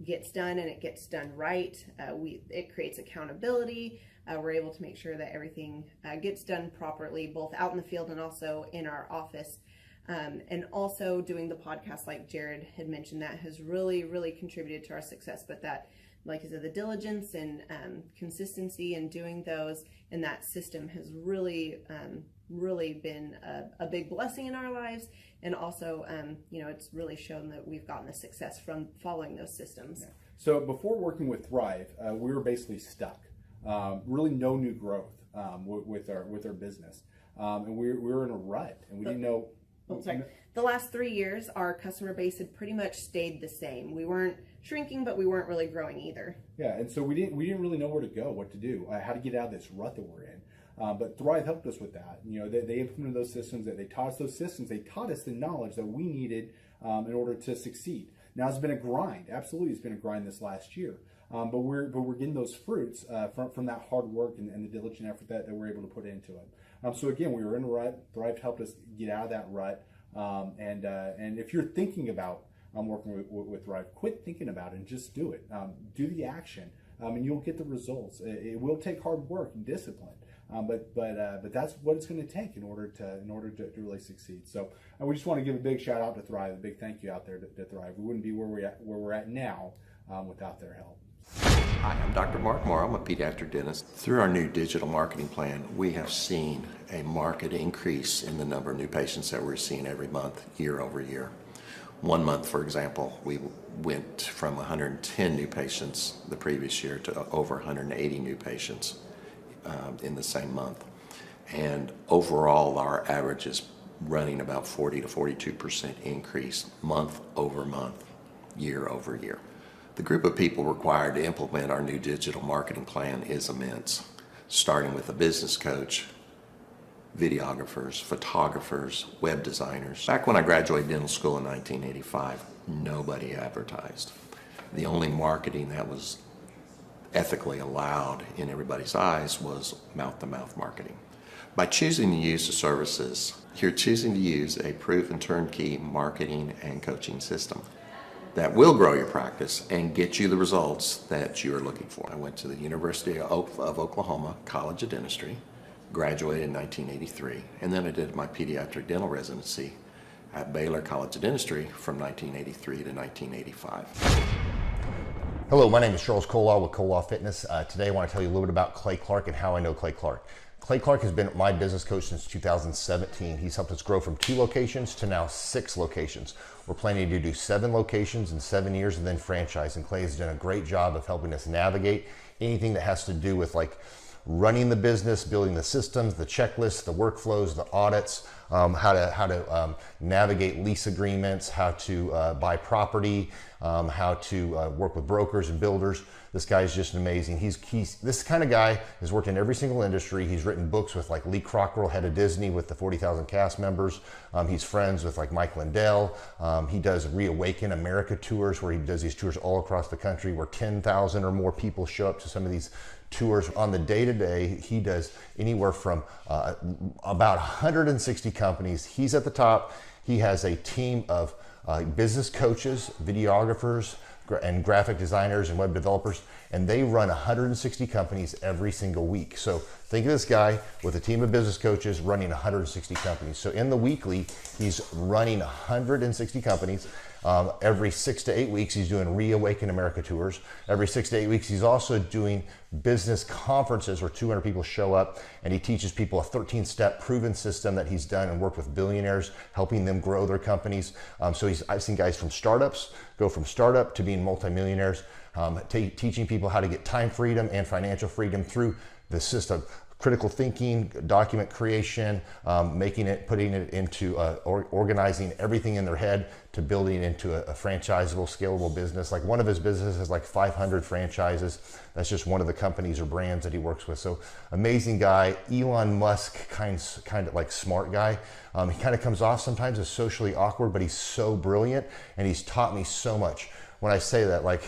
gets done and it gets done right. It creates accountability. We're able to make sure that everything gets done properly, both out in the field and also in our office. And also doing the podcast, like Jared had mentioned, that has really, really contributed to our success. But that, like I said, the diligence and consistency in doing those and that system has really, really been a big blessing in our lives. And also, it's really shown that we've gotten the success from following those systems. Yeah. So before working with Thrive, we were basically stuck. Really no new growth with our business. And we were in a rut, and we didn't know. The last 3 years, our customer base had pretty much stayed the same. We weren't shrinking, but we weren't really growing either. Yeah, and so we didn't really know where to go, what to do, how to get out of this rut that we're in. But Thrive helped us with that. They implemented those systems. They taught us those systems. They taught us the knowledge that we needed in order to succeed. Now it's been a grind. Absolutely, it's been a grind this last year. But we're getting those fruits from that hard work and the diligent effort that we're able to put into it. So again, we were in a rut. Thrive helped us get out of that rut. And if you're thinking about working with Thrive, quit thinking about it and just do it. Do the action, and you'll get the results. It will take hard work and discipline, but that's what it's going to take in order to really succeed. So we just want to give a big shout out to Thrive, a big thank you out there to Thrive. We wouldn't be where we're at now without their help. Hi, I'm Dr. Mark Moore. I'm a pediatric dentist. Through our new digital marketing plan, we have seen a marked increase in the number of new patients that we're seeing every month, year over year. 1 month, for example, we went from 110 new patients the previous year to over 180 new patients in the same month. And overall, our average is running about 40 to 42% increase month over month, year over year. The group of people required to implement our new digital marketing plan is immense, starting with a business coach, videographers, photographers, web designers. Back when I graduated dental school in 1985, nobody advertised. The only marketing that was ethically allowed in everybody's eyes was mouth-to-mouth marketing. By choosing to use the services, you're choosing to use a proven turnkey marketing and coaching system that will grow your practice and get you the results that you're looking for. I went to the University of Oklahoma College of Dentistry, graduated in 1983, and then I did my pediatric dental residency at Baylor College of Dentistry from 1983 to 1985. Hello, my name is Charles Kolaw with Kolaw Fitness. Today I want to tell you a little bit about Clay Clark and how I know Clay Clark. Clay Clark has been my business coach since 2017. He's helped us grow from 2 locations to now 6 locations. We're planning to do 7 locations in 7 years and then franchise. And Clay has done a great job of helping us navigate anything that has to do with like running the business, building the systems, the checklists, the workflows, the audits, how to navigate lease agreements, how to buy property, how to work with brokers and builders. This guy is just amazing. He's this kind of guy has worked in every single industry. He's written books with like Lee Cockrell, head of Disney, with the 40,000 cast members. He's friends with like Mike Lindell. He does Reawaken America tours where he does these tours all across the country where 10,000 or more people show up to some of these tours. On the day-to-day, he does anywhere from about 160 companies. He's at the top. He has a team of business coaches, videographers, and graphic designers and web developers, and they run 160 companies every single week. So Think of this guy with a team of business coaches running 160 companies. So in the weekly, he's running 160 companies. Every 6 to 8 weeks, he's doing Reawaken America tours. Every 6 to 8 weeks, he's also doing business conferences where 200 people show up, and he teaches people a 13-step proven system that he's done and worked with billionaires, helping them grow their companies. So I've seen guys from startups go from startup to being multimillionaires, teaching people how to get time freedom and financial freedom through the system. Critical thinking, document creation, putting it into organizing everything in their head to building into a franchisable, scalable business. Like one of his businesses has like 500 franchises. That's just one of the companies or brands that he works with. So amazing guy. Elon Musk, kind of like smart guy. He kind of comes off sometimes as socially awkward, but he's so brilliant, and he's taught me so much. When I say that, like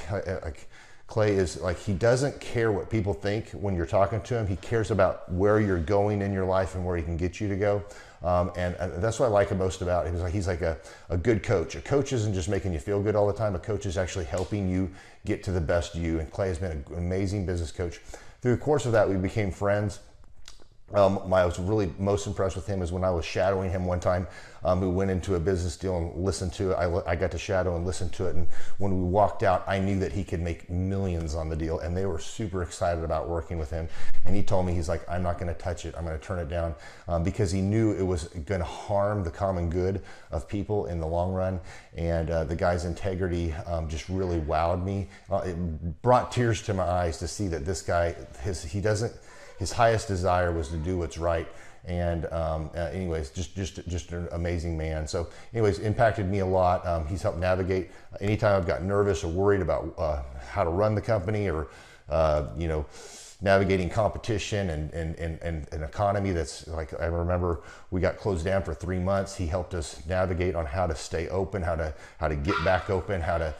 Clay is like, he doesn't care what people think when you're talking to him. He cares about where you're going in your life and where he can get you to go. And that's what I like him most about him. He's like a good coach. A coach isn't just making you feel good all the time. A coach is actually helping you get to the best you. And Clay has been an amazing business coach. Through the course of that, we became friends. I was really most impressed with him is when I was shadowing him one time. We went into a business deal and listened to it. I got to shadow and listen to it. And when we walked out, I knew that he could make millions on the deal. And they were super excited about working with him. And he told me, he's like, I'm not going to touch it. I'm going to turn it down, because he knew it was going to harm the common good of people in the long run. And the guy's integrity just really wowed me. It brought tears to my eyes to see that this guy, his highest desire was to do what's right. And anyways, just an amazing man. So anyways, impacted me a lot. He's helped navigate anytime I've got nervous or worried about how to run the company, or navigating competition and an economy that's like, I remember we got closed down for 3 months. He helped us navigate on how to stay open, how to get back open, how to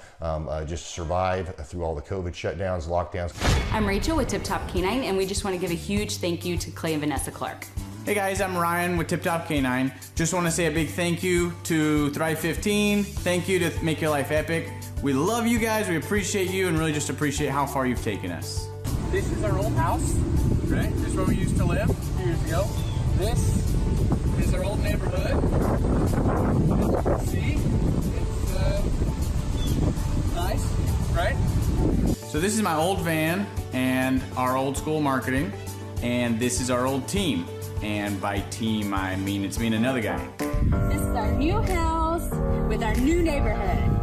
just survive through all the COVID shutdowns, lockdowns. I'm Rachel with Tip Top Canine, and we just want to give a huge thank you to Clay and Vanessa Clark. Hey guys, I'm Ryan with Tip Top Canine. Just want to say a big thank you to Thrive 15. Thank you to Make Your Life Epic. We love you guys, we appreciate you, and really just appreciate how far you've taken us. This is our old house, right? This is where we used to live a few years ago. This is our old neighborhood. As you can see, it's nice, right? So this is my old van and our old school marketing, and this is our old team. And by team, I mean it's me and another guy. This is our new house with our new neighborhood.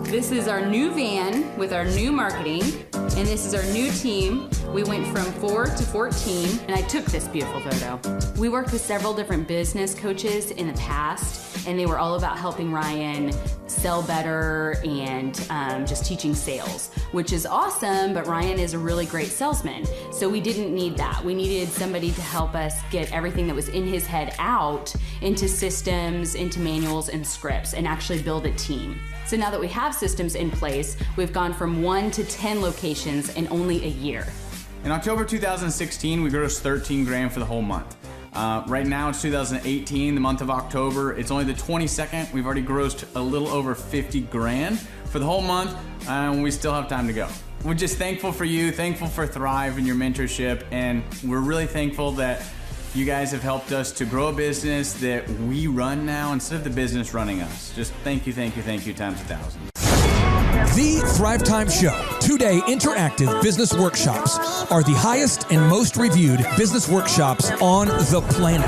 This is our new van with our new marketing, and this is our new team. We went from 4 to 14, and I took this beautiful photo. We worked with several different business coaches in the past, and they were all about helping Ryan sell better and just teaching sales, which is awesome, but Ryan is a really great salesman. So we didn't need that. We needed somebody to help us get everything that was in his head out into systems, into manuals and scripts, and actually build a team. So now that we have systems in place, we've gone from 1 to 10 locations in only a year. In October 2016, we grossed 13 grand for the whole month. Right now it's 2018, the month of October. It's only the 22nd. We've already grossed a little over 50 grand for the whole month, and we still have time to go. We're just thankful for you, thankful for Thrive and your mentorship, and we're really thankful that you guys have helped us to grow a business that we run now instead of the business running us. Just thank you times 1,000. The Thrive Time Show 2-day interactive business workshops are the highest and most reviewed business workshops on the planet.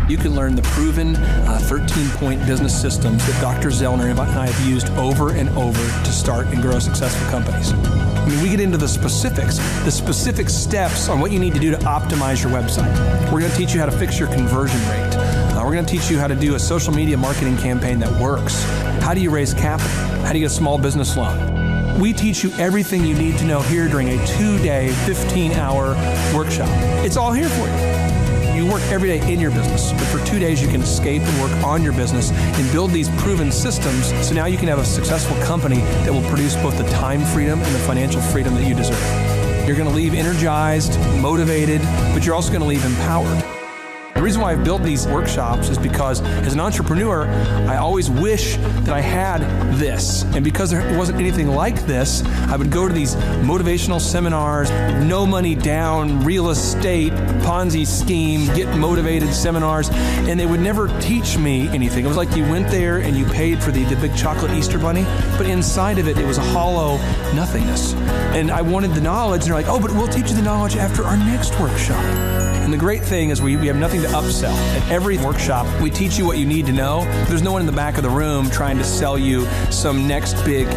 You can learn the proven 13-point business systems that Dr. Zellner and I have used over and over to start and grow successful companies. I mean, we get into the specific steps on what you need to do to optimize your website. We're going to teach you how to fix your conversion rate. We're going to teach you how to do a social media marketing campaign that works. How do you raise capital? How do you get a small business loan? We teach you everything you need to know here during a 2-day, 15-hour workshop. It's all here for you. You work every day in your business, but for 2 days you can escape and work on your business and build these proven systems so now you can have a successful company that will produce both the time freedom and the financial freedom that you deserve. You're going to leave energized, motivated, but you're also going to leave empowered. The reason why I've built these workshops is because as an entrepreneur, I always wish that I had this. And because there wasn't anything like this, I would go to these motivational seminars, no money down, real estate, Ponzi scheme, get motivated seminars, and they would never teach me anything. It was like you went there and you paid for the big chocolate Easter bunny, but inside of it, it was a hollow nothingness. And I wanted the knowledge, and they're like, oh, but we'll teach you the knowledge after our next workshop. And the great thing is we have nothing to upsell. At every workshop, we teach you what you need to know. There's no one in the back of the room trying to sell you some next big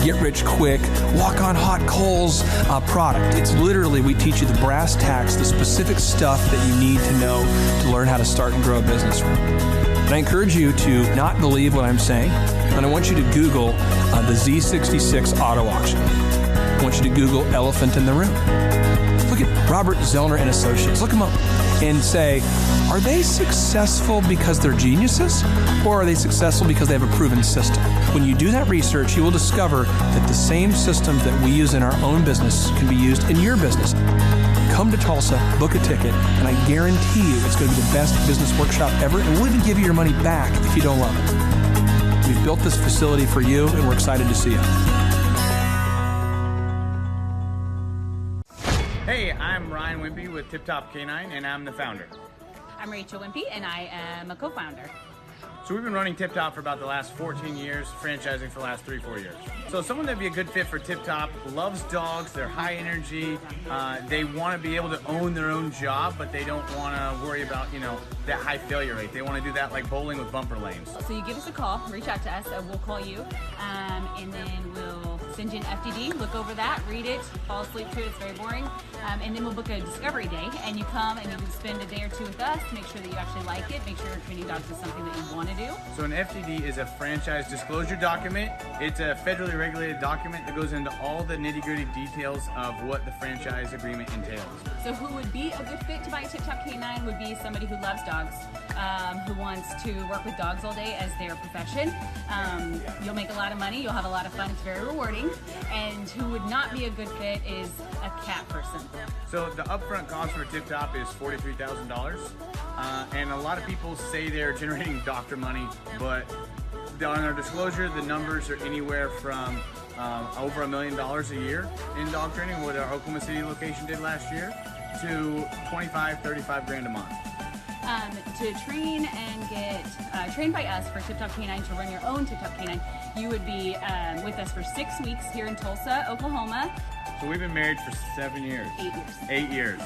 get-rich-quick, walk-on-hot-coals product. It's literally, we teach you the brass tacks, the specific stuff that you need to know to learn how to start and grow a business. And I encourage you to not believe what I'm saying, and I want you to Google the Z66 auto auction. I want you to Google elephant in the room. Look at Robert Zellner and Associates. Look them up and say, are they successful because they're geniuses, or are they successful because they have a proven system? When you do that research, you will discover that the same systems that we use in our own business can be used in your business. Come to Tulsa, book a ticket, and I guarantee you it's going to be the best business workshop ever, and we'll even give you your money back if you don't love it. We've built this facility for you, and we're excited to see you. Hey, I'm Ryan Wimpy with Tip Top Canine, and I'm the founder. I'm Rachel Wimpy, and I am a co-founder. So we've been running Tip Top for about the last 14 years, franchising for the last 3-4 years. So someone that'd be a good fit for Tip Top loves dogs, they're high energy, they want to be able to own their own job, but they don't want to worry about, that high failure rate. They want to do that like bowling with bumper lanes. So you give us a call, reach out to us, we'll call you, and then we'll send you an FDD, look over that, read it, fall asleep to it, it's very boring, and then we'll book a discovery day, and you come and you can spend a day or two with us to make sure that you actually like it, make sure training dogs is something that you want to do. So an FDD is a franchise disclosure document. It's a federally regulated document that goes into all the nitty-gritty details of what the franchise agreement entails. So who would be a good fit to buy a Tip Top Canine would be somebody who loves dogs, who wants to work with dogs all day as their profession. You'll make a lot of money, you'll have a lot of fun, it's very rewarding. And who would not be a good fit is a cat person. So the upfront cost for Tip Top is $43,000. And a lot of people say they're generating doctor money, but on our disclosure, the numbers are anywhere from over $1 million a year in dog training, what our Oklahoma City location did last year, to 25, 35 grand a month. To train and get trained by us for Tip Top Canine, to run your own Tip Top Canine, you would be with us for 6 weeks here in Tulsa, Oklahoma. So we've been married for 7 years. 8 years. 8 years.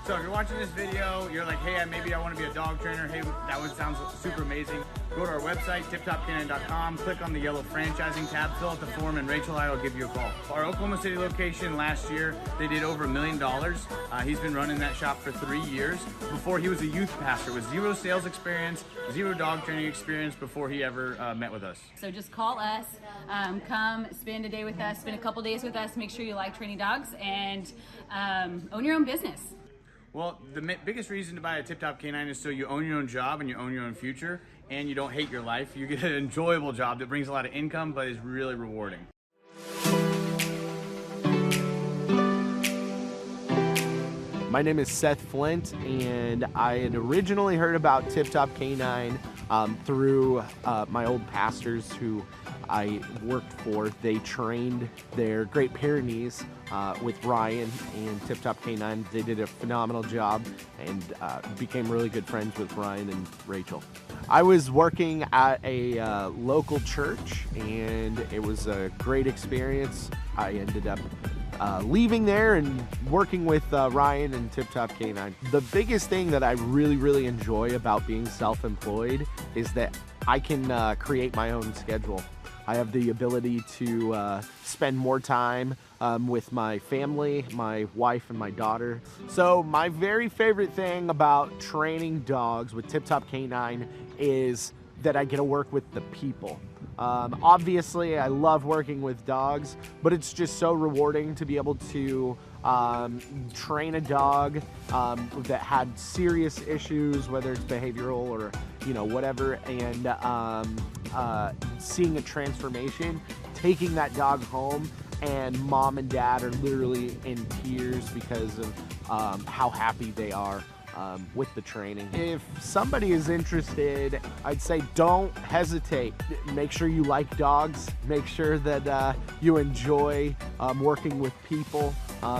So if you're watching this video, you're like, hey, maybe I want to be a dog trainer. Hey, that one sounds super amazing. Go to our website, tiptopcanine.com, click on the yellow franchising tab, fill out the form, and Rachel and I will give you a call. Our Oklahoma City location last year, they did over $1 million. He's been running that shop for 3 years. Before, he was a youth pastor with 0 sales experience, 0 dog training experience before he ever met with us. So just call us, come spend a day with us, spend a couple days with us, make sure you like training dogs, and own your own business. Well, the biggest reason to buy a Tip Top Canine is so you own your own job and you own your own future, and you don't hate your life. You get an enjoyable job that brings a lot of income, but is really rewarding. My name is Seth Flint, and I had originally heard about Tip Top Canine through my old pastors who I worked for. They trained their Great Pyrenees with Ryan and Tip Top Canine. They did a phenomenal job and became really good friends with Ryan and Rachel. I was working at a local church, and it was a great experience. I ended up leaving there and working with Ryan and Tip Top Canine. The biggest thing that I really enjoy about being self-employed is that I can create my own schedule. I have the ability to spend more time with my family, my wife and my daughter. So my very favorite thing about training dogs with Tip Top Canine is that I get to work with the people. Obviously, I love working with dogs, but it's just so rewarding to be able to train a dog that had serious issues, whether it's behavioral or whatever, and seeing a transformation, taking that dog home, and mom and dad are literally in tears because of how happy they are with the training. If somebody is interested, I'd say don't hesitate. Make sure you like dogs. Make sure that you enjoy working with people,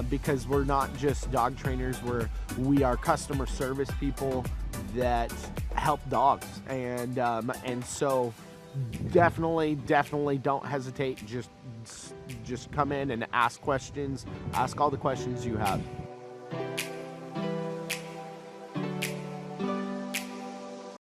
because we're not just dog trainers. We are customer service people that help dogs, and so definitely don't hesitate. Just come in and ask questions. Ask all the questions you have.